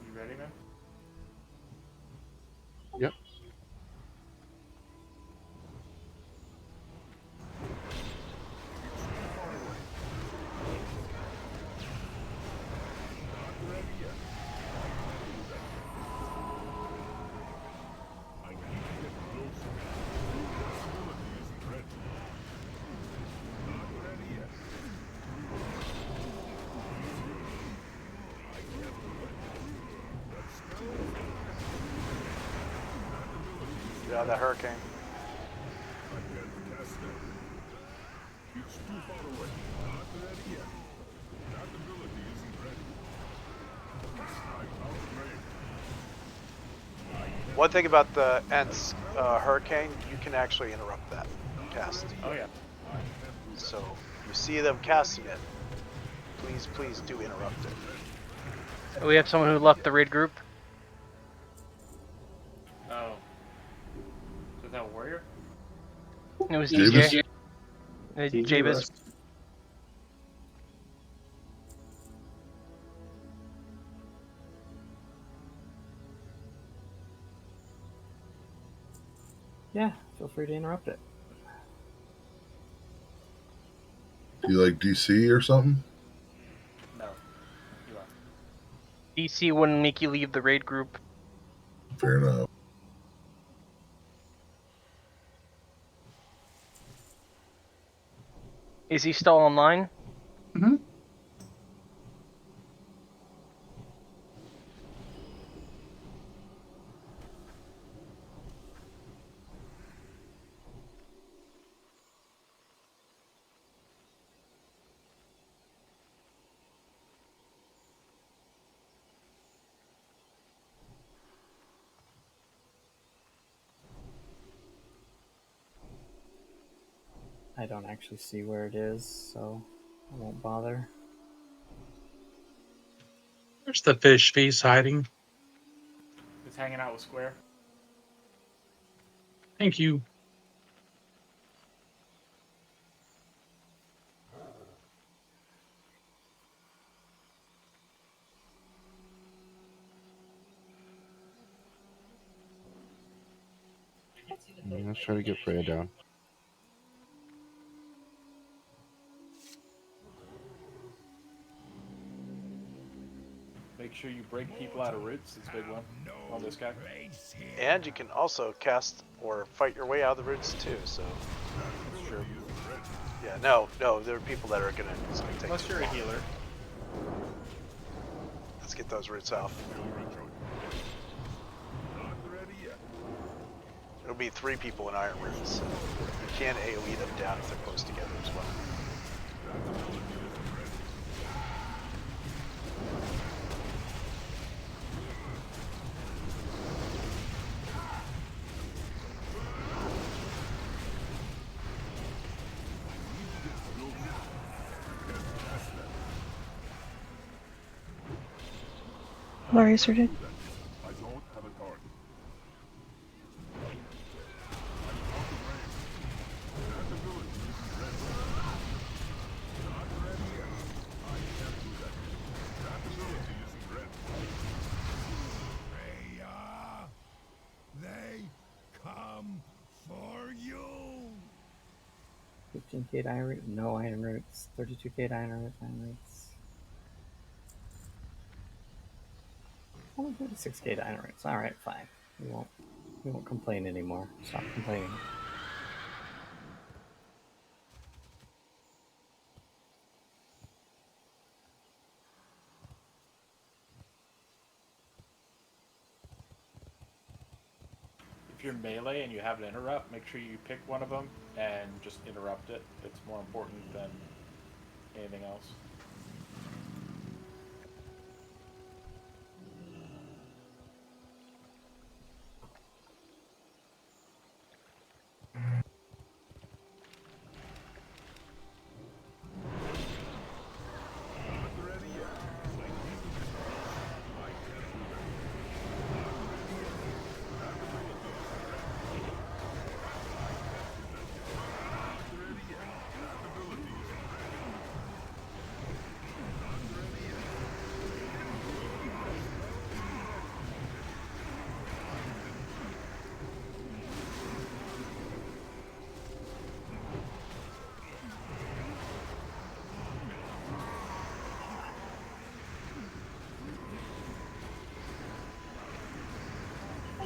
You ready, man? Yep. Get out of that hurricane. It's too far away. Not ready yet. That ability isn't ready. One thing about the Ents hurricane, you can actually interrupt that cast. Oh yeah. So you see them casting it, please do interrupt it. We have someone who left the raid group. Oh. Is that warrior? It was Javis? DJ. Javis. Yeah, feel free to interrupt it. Do you like DC or something? No. You are. DC wouldn't make you leave the raid group. Fair enough. Is he still online? Mm-hmm. I don't actually see where it is, so I won't bother. There's the fish feast hiding. It's hanging out with Square. Thank you. Let's try to get Freya down. Make sure you break people out of roots. It's a big one on this guy. And you can also cast or fight your way out of the roots too. So. That's true. Yeah. No. There are people that are gonna. It's gonna take. Unless you're a healer. Let's get those roots off. It'll be 3 people in Iron Roots. So you can AoE them down if they're close together as well. Laurie started. I don't have a target. They come for you. 15k iron root, no iron roots. 32k iron roots. Only 36k iron roots. All right, fine. We won't complain anymore. Stop complaining. If you're melee and you have an interrupt, make sure you pick one of them and just interrupt it. It's more important than anything else.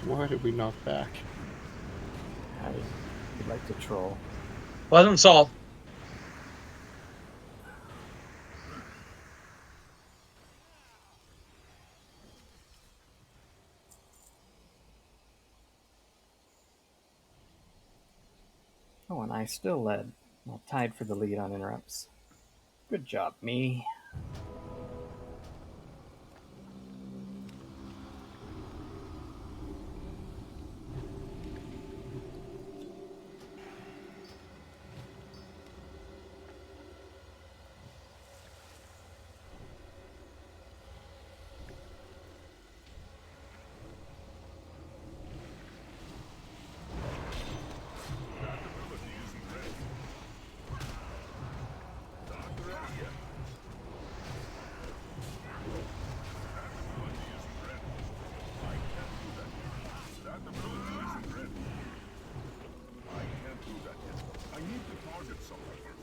Why did we knock back? I'd like to troll. Problem solved. Oh, and I still led. Well, tied for the lead on interrupts. Good job, me. I need to target someone first.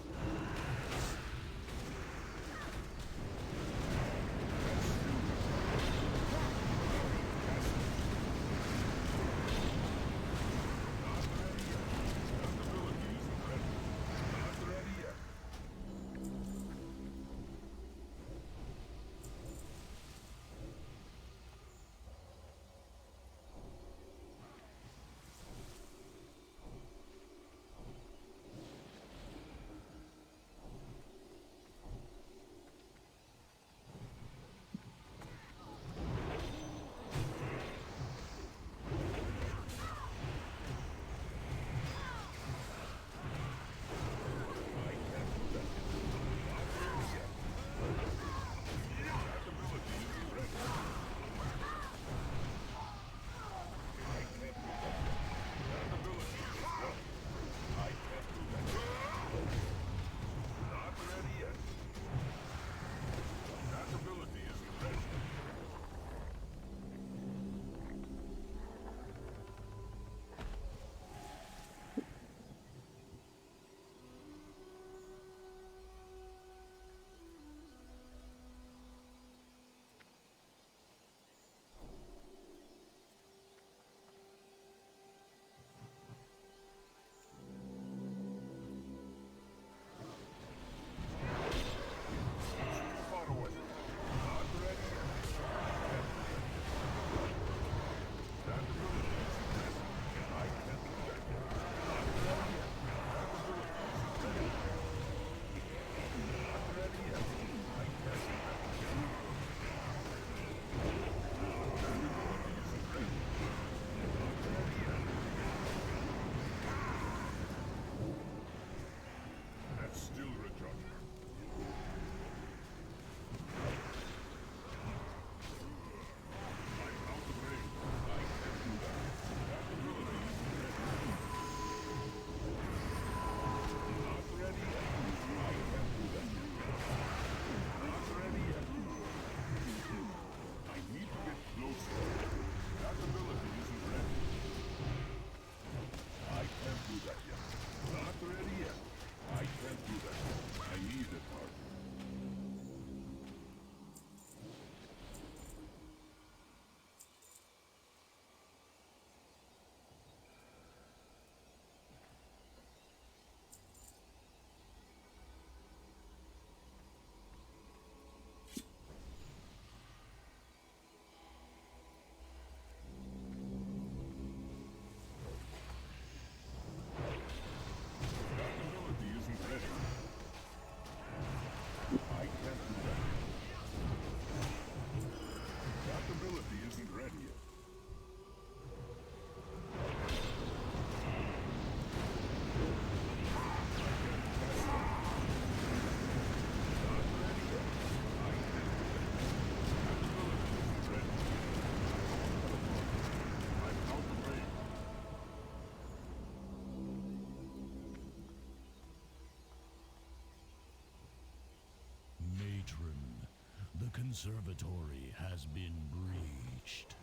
conservatory has been breached.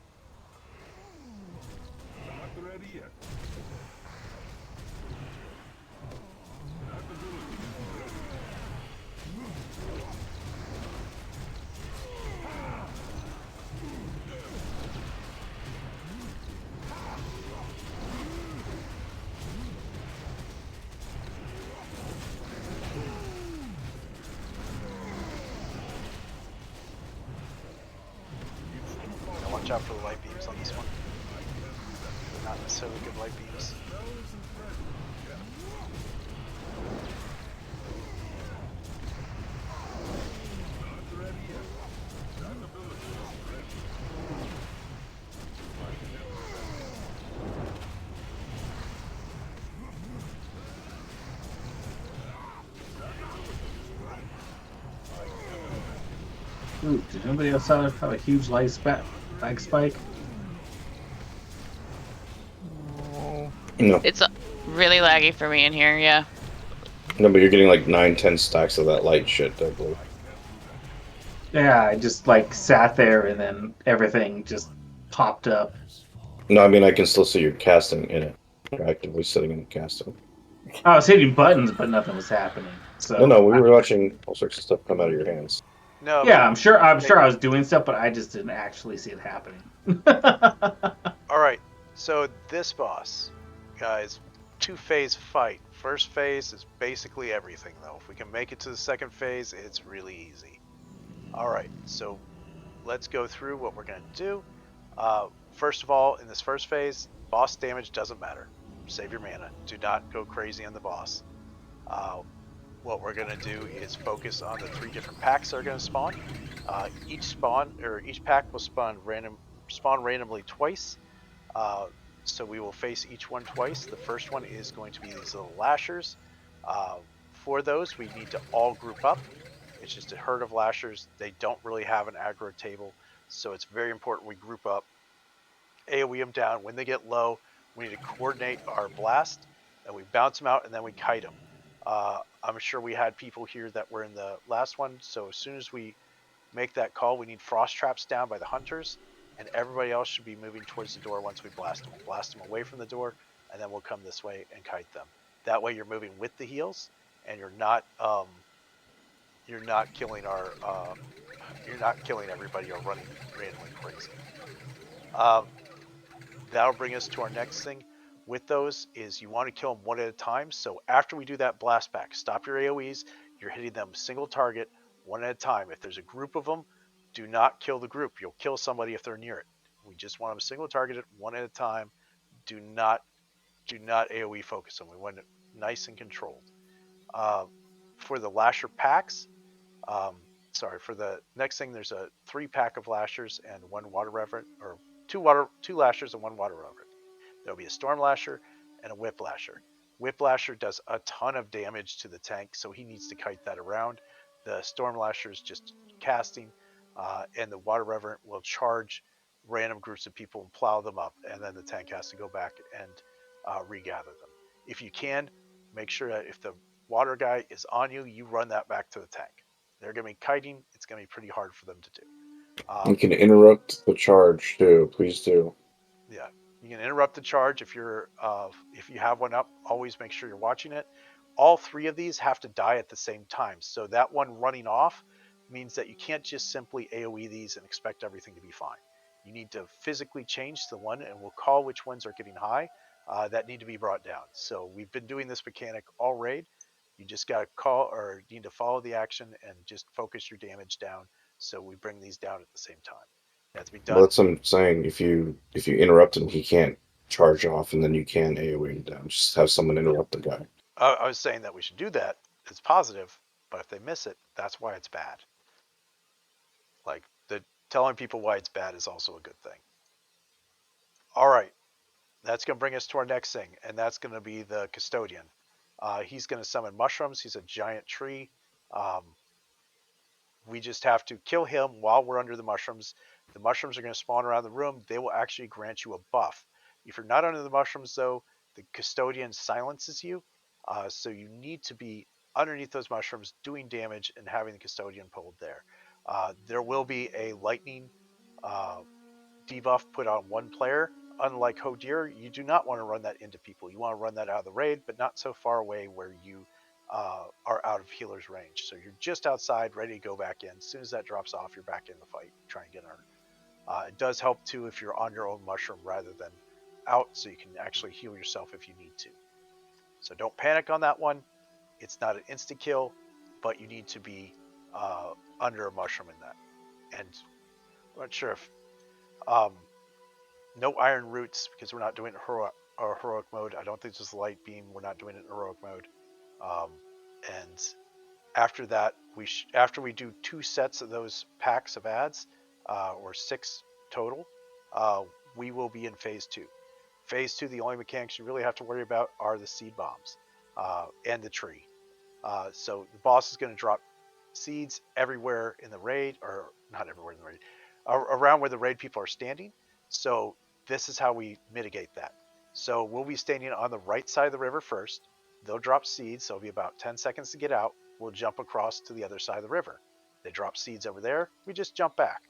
Not ready yet. That ability isn't ready. Now watch out for the light beams on this one. They're not necessarily good light beams. Ooh, did anybody else have a huge lag spike? No. It's really laggy for me in here, yeah. No, but you're getting like 9-10 stacks of that light shit, I believe. Yeah, I just like sat there and then everything just popped up. No, I mean, I can still see you casting in it. You're actively sitting in the casting. I was hitting buttons, but nothing was happening. So No, we were watching all sorts of stuff come out of your hands. No, yeah, but I'm sure I was doing stuff, but I just didn't actually see it happening. all right. So this boss, guys, 2-phase fight. First phase is basically everything, though. If we can make it to the second phase, it's really easy. All right. So let's go through what we're going to do. First of all, in this first phase, boss damage doesn't matter. Save your mana. Do not go crazy on the boss. What we're going to do is focus on the 3 different packs that are going to spawn. Each pack will spawn randomly twice. So we will face each one twice. The first one is going to be these little lashers. For those, we need to all group up. It's just a herd of lashers. They don't really have an aggro table, so it's very important we group up, AoE them down. When they get low, we need to coordinate our blast, and we bounce them out, and then we kite them. I'm sure we had people here that were in the last one, so as soon as we make that call, we need frost traps down by the hunters, and everybody else should be moving towards the door once we blast them. We'll blast them away from the door, and then we'll come this way and kite them. That way, you're moving with the heals, and you're not killing everybody or running randomly crazy. Um, that'll bring us to our next thing. With those is you want to kill them one at a time. So after we do that blast back, stop your AoEs. You're hitting them single target, one at a time. If there's a group of them, do not kill the group. You'll kill somebody if they're near it. We just want them single targeted, one at a time. Do not AoE focus them. We want it nice and controlled. Uh, for the lasher packs, for the next thing, there's a 3-pack of lashers and 1 water reverent, or 2 lashers and 1 water reverent. There'll be a storm lasher and a whip lasher. Whip lasher does a ton of damage to the tank, so he needs to kite that around. The storm lasher is just casting, and the water reverent will charge random groups of people and plow them up, and then the tank has to go back and regather them. If you can, make sure that if the water guy is on you, you run that back to the tank. They're going to be kiting. It's going to be pretty hard for them to do. You can interrupt the charge too. Please do. Yeah, you can interrupt the charge if you have one up. Always make sure you're watching it. All 3 of these have to die at the same time. So that one running off means that you can't just simply AoE these and expect everything to be fine. You need to physically change the one, and we'll call which ones are getting high that need to be brought down. So we've been doing this mechanic all raid. You just got to call or need to follow the action and just focus your damage down. So we bring these down at the same time. That's be done. Well, that's what I'm saying. If you interrupt him, he can't charge off, and then you can AoE him down. Just have someone interrupt the guy. I was saying that we should do that. It's positive, but if they miss it, that's why it's bad. Like the telling people why it's bad is also a good thing. All right, that's going to bring us to our next thing, and that's going to be the custodian. He's going to summon mushrooms. He's a giant tree. Um, we just have to kill him while we're under the mushrooms. The mushrooms are going to spawn around the room. They will actually grant you a buff. If you're not under the mushrooms, though, the custodian silences you. So you need to be underneath those mushrooms doing damage and having the custodian pulled there. There will be a lightning debuff put on one player. Unlike Hodir, you do not want to run that into people. You want to run that out of the raid, but not so far away where you are out of healer's range. So you're just outside, ready to go back in. As soon as that drops off, you're back in the fight, trying to get earned. It does help too if you're on your own mushroom rather than out, so you can actually heal yourself if you need to. So don't panic on that one. It's not an insta kill, but you need to be under a mushroom in that. And I'm not sure if no iron roots because we're not doing heroic mode. I don't think there's light beam. We're not doing it in heroic mode. And after that, after we do 2 sets of those packs of ads, or 6 total, we will be in phase 2. Phase 2, the only mechanics you really have to worry about are the seed bombs and the tree. So the boss is going to drop seeds everywhere in the raid, or not everywhere in the raid, around where the raid people are standing. So this is how we mitigate that. So we'll be standing on the right side of the river first. They'll drop seeds, so it'll be about 10 seconds to get out. We'll jump across to the other side of the river. They drop seeds over there. We just jump back.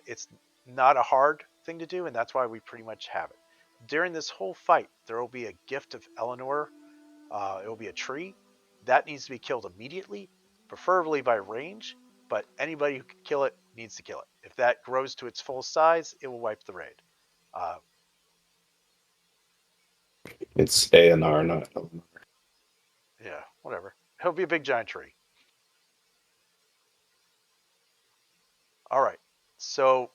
It's not a hard thing to do, and that's why we pretty much have it. During this whole fight, there will be a gift of Eleanor. It will be a tree. That needs to be killed immediately, preferably by range, but anybody who can kill it needs to kill it. If that grows to its full size, it will wipe the raid. It's ANR, not Eleanor. Yeah, whatever. It'll be a big giant tree. All right, so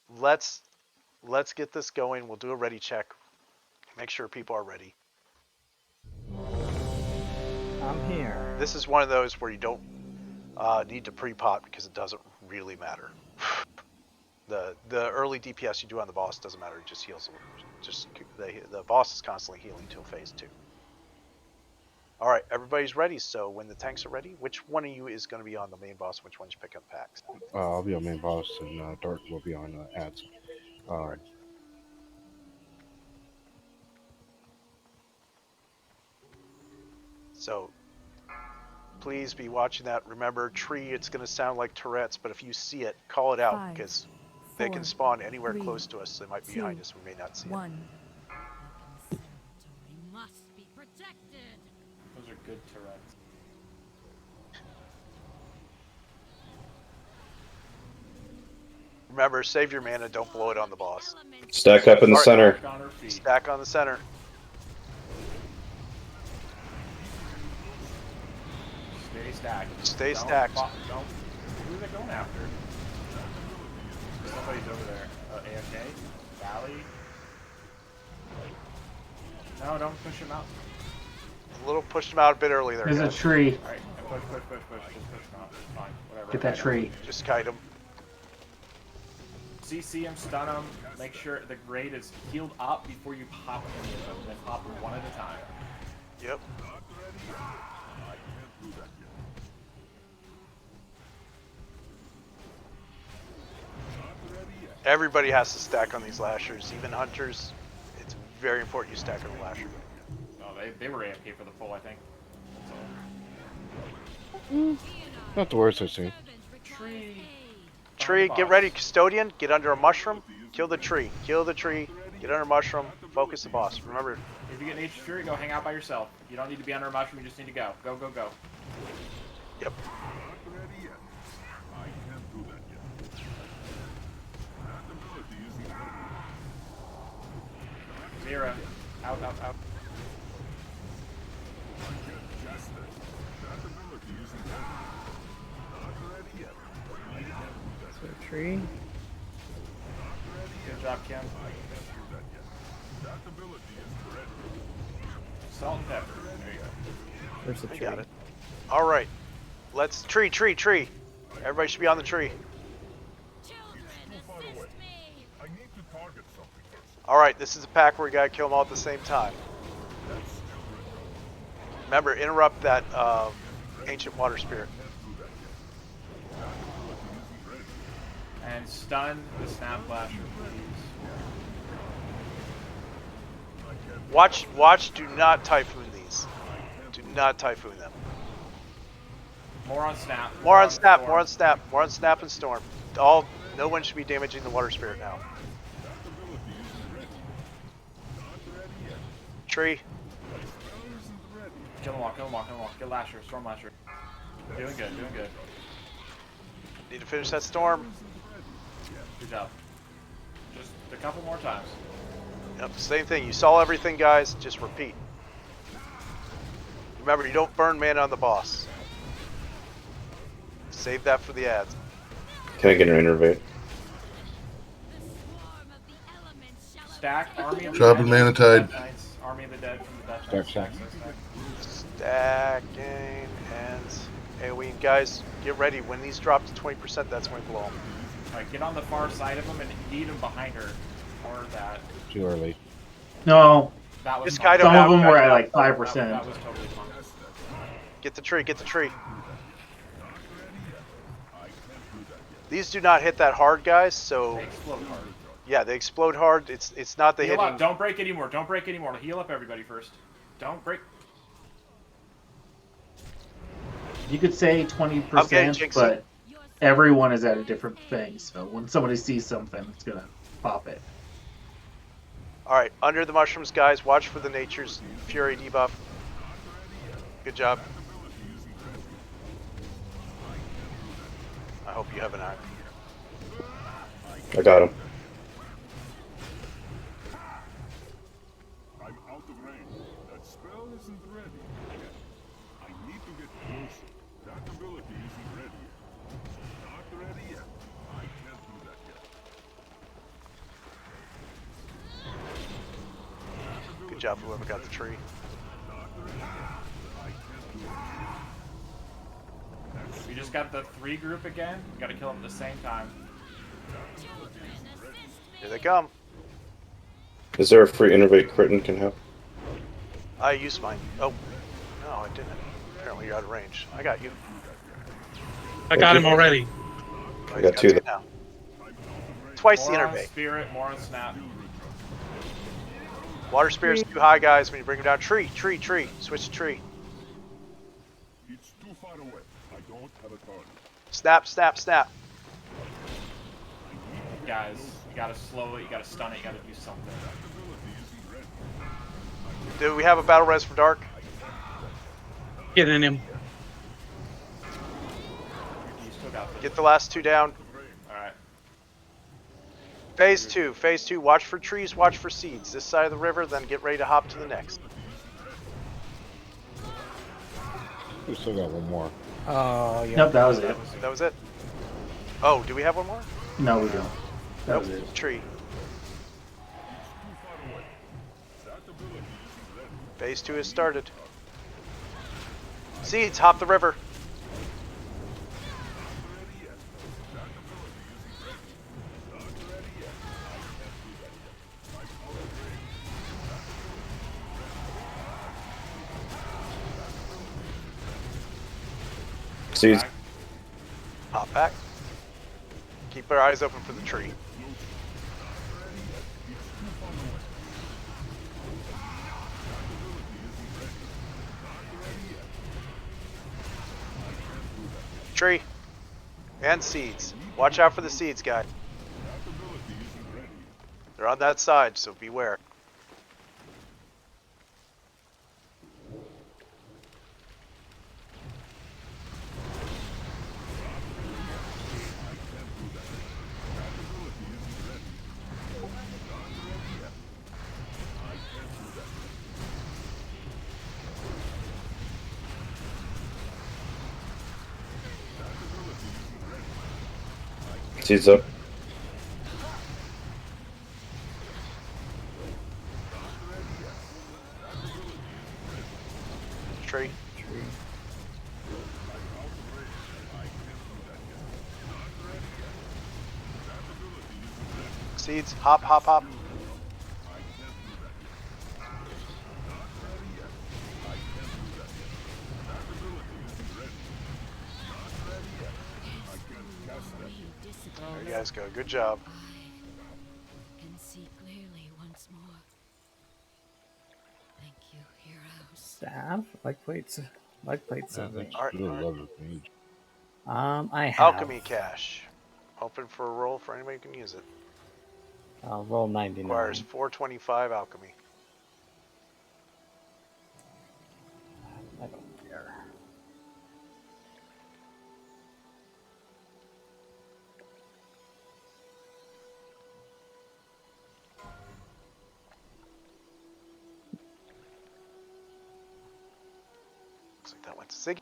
let's get this going. We'll do a ready check. Make sure people are ready. I'm here. This is one of those where you don't need to pre-pot because it doesn't really matter. The early DPS you do on the boss doesn't matter. It just heals. Just the boss is constantly healing till phase 2. All right, everybody's ready. So when the tanks are ready, which one of you is going to be on the main boss? Which one's picking up packs? I'll be on main boss, and Dark will be on ads. Right. So please be watching that. Remember, tree, it's going to sound like Tourette's, but if you see it, call it out because they can spawn anywhere close to us. They might be behind us. We may not see it. Must be protected. Those are good Tourette's. Remember, save your mana. Don't blow it on the boss. Stack up in the center. Stack on the center. Stay stacked. Stay stacked. Don't. Who are they going after? Somebody's over there. AFK? Valley? No, don't push him out. A little pushed him out a bit early there. There's guys. a tree. Alright, push. Just push him out. It's fine. Whatever. Get that tree. Just kite him. CC him, stun him. Make sure the grade is healed up before you pop any of them. Then pop them one at a time. Yep. Everybody has to stack on these lashers, even hunters. It's very important you stack on the lasher. Oh, they were AFK for the full, I think. Not the worst I've seen. Tree, get ready, custodian. Get under a mushroom. Kill the tree. Kill the tree. Get under a mushroom. Focus the boss. Remember. If you get an H Fury, go hang out by yourself. You don't need to be under a mushroom. You just need to go. Go. Yep. Zero. Out. Tree. Good job, Kim. Salt and pepper. There you go. There's the tree. Got it. All right. Let's tree. Everybody should be on the tree. All right. This is a pack where you gotta kill them all at the same time. Remember, interrupt that ancient water spirit. And stun the snap flasher, please. Watch. Do not typhoon these. Do not typhoon them. More on snap. More on snap, storm. more on snap, more on snap and storm. No one should be damaging the water spirit now. Tree. Kill them all, kill them all, kill them all. Get Lasher, Storm Lasher. Doing good, doing good. Need to finish that storm. Good job. Just a couple more times. Yep, same thing. You saw everything, guys. Just repeat. Remember, you don't burn mana on the boss. Save that for the ads. Can I get an innervate? Stack, Army of the Dropping Dead. Mana Tide. Knights, Army of the Dead from the Death Stack, Knights. stack. Stacking and AoE. Guys, get ready. When these drop to 20%, that's when we blow them. Alright, get on the far side of them and eat them behind her. Or that. Too early. No. That was Just fine. Kaido Some down, of them were Kaido at down. like 5%. That was totally fine. Get the tree, get the tree. These do not hit that hard, guys, so... They explode hard. Yeah, they explode hard. It's not the Heal hitting... up, don't break anymore, don't break anymore. Heal up everybody first. Don't break. You could say 20%, but everyone is at a different thing. So when somebody sees something, it's gonna pop it. Alright, under the mushrooms, guys. Watch for the Nature's Fury debuff. Good job. I hope you have an eye. I got him. I'm out of range. That spell isn't ready yet. I need to get closer. That ability isn't ready yet. Not ready yet. I can't do that yet. Good job, whoever got the tree. We just got the 3 group again. We gotta kill them at the same time. Here they come. Is there a free innervate Critin can help? I used mine. Oh, no, I didn't. Apparently you're out of range. I got you. I got him already. I got 2 now. Twice the More on innervate. Spirit, more on Snap. Water Spirit's too high, guys. When you bring him down, tree. Switch to tree. It's too far away. I don't have a target. Snap. Guys, you gotta slow it, you gotta stun it, you gotta do something. Do we have a battle res for Dark? Get in him. You still got this. Get the last 2 down. Alright. Phase 2. Watch for trees, watch for seeds. This side of the river, then get ready to hop to the next. We still got one more. Oh, yeah. Nope, that was it. That was it. Oh, do we have one more? No, we don't. That was Nope. it. Tree. Phase 2 has started. Seeds, hop the river. Seeds. Hop back. Keep our eyes open for the tree. Tree. And seeds. Watch out for the seeds, guy. They're on that side, so beware. Seeds up. Tree. Seeds. Hop. There you guys go. Good job. Can see clearly once more. Thank you, heroes. Staff? Like, wait. Like plates Yeah, of I ink. just really love this page. I have. Alchemy cache. Open for a roll for anybody who can use it. I'll roll 99. Requires 425 alchemy. I don't care. Looks like that went to Ziggy.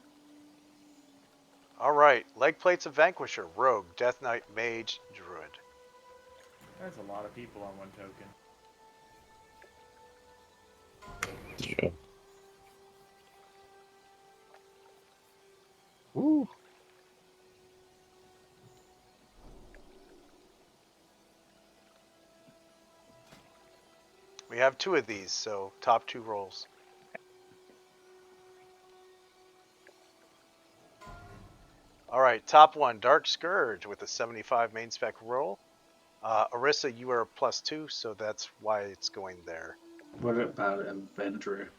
Alright, leg plates of Vanquisher, Rogue, Death Knight, Mage, Druid. That's a lot of people on one token. Yeah. Woo. We have 2 of these, so top 2 rolls. Alright, top 1, Dark Scourge with a 75 main spec roll. Arissa, you are a +2, so that's why it's going there. What about Avenger?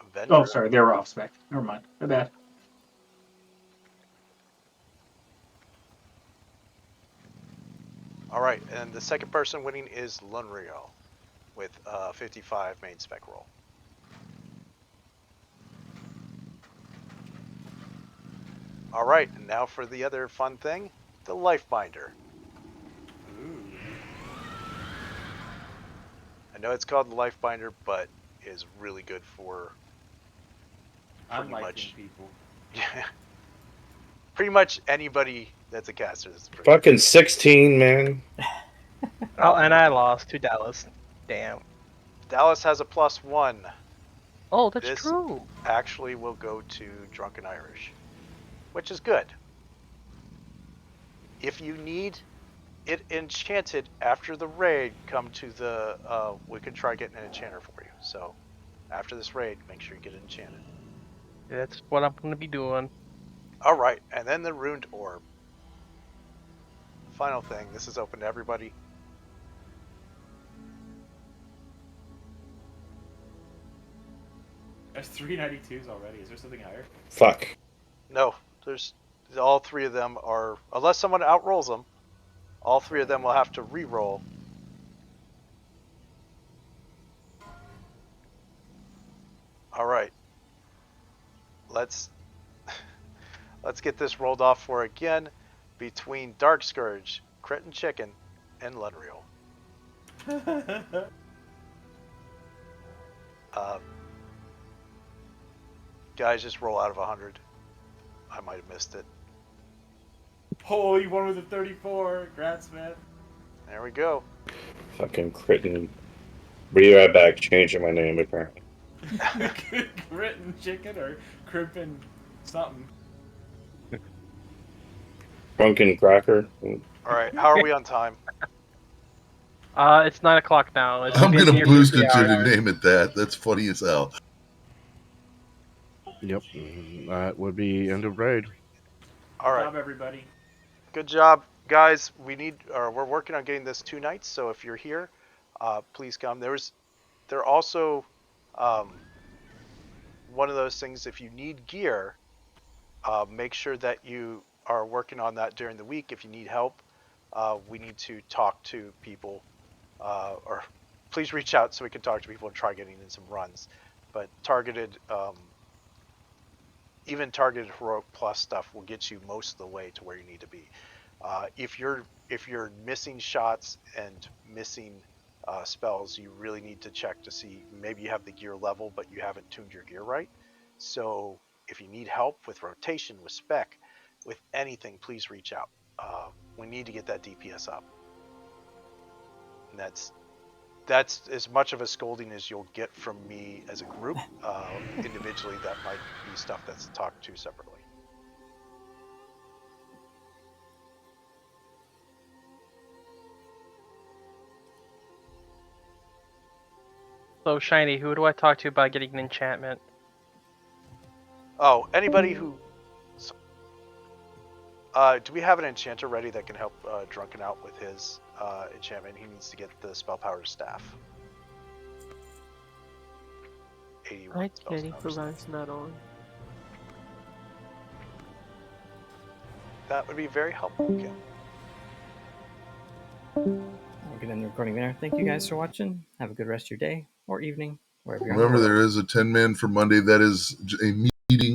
Avenger? Oh, sorry, they were off spec. Never mind. My bad. Alright, and the second person winning is Lunrio with 55 main spec roll. Alright, and now for the other fun thing, the Life Binder. Ooh. I know it's called the Life Binder, but is really good for pretty Unliking much people. Yeah. Pretty much anybody that's a caster. That's pretty Fucking 16, man. Oh, and I lost to Dallas. Damn. Dallas has a +1. Oh, that's This true. actually will go to Drunken Irish, which is good. If you need it enchanted after the raid, come to the we can try getting an enchanter for you. So after this raid, make sure you get it enchanted. That's what I'm gonna be doing. All right, and then the Ruined Orb. Final thing. This is open to everybody. There's 392s already. Is there something higher? Fuck. No, there's all 3 of them are, unless someone outrolls them, all 3 of them will have to re-roll. All right, let's get this rolled off for again between Dark Scourge, Crit and Chicken, and Lunreal. Guys, just roll out of 100. I might have missed it. Holy, one with a 34. Congrats, man. There we go. Fucking critting. Be right back. Changing my name, apparently. Grit and chicken or crimping something. Drunken cracker. All right, how are we on time? It's 9 o'clock now. It's I'm been gonna here for boost 3 it to the hours. name it that. That's funny as hell. Yep, that would be end of raid. All right. Good job, everybody. Good job, guys. We're working on getting this 2 nights. So if you're here, please come. They're also one of those things. If you need gear, make sure that you are working on that during the week. If you need help, we need to talk to people, or please reach out so we can talk to people and try getting in some runs. But even targeted heroic plus stuff will get you most of the way to where you need to be. If you're missing shots and missing spells, you really need to check to see maybe you have the gear level, but you haven't tuned your gear right. So if you need help with rotation, with spec, with anything, please reach out. We need to get that DPS up. And that's as much of a scolding as you'll get from me as a group. Individually, that might be stuff that's talked to separately. So Shiny, who do I talk to about getting an enchantment? Oh, anybody who... do we have an enchanter ready that can help Drunken out with his enchantment? He needs to get the spell power staff. 81 I spell can if power staff. Ryan's not on. That would be very helpful, Kim. I'll get in the recording there. Thank you guys for watching. Have a good rest of your day or evening, wherever you're on the Remember, world. there is a 10-man for Monday. That is a meeting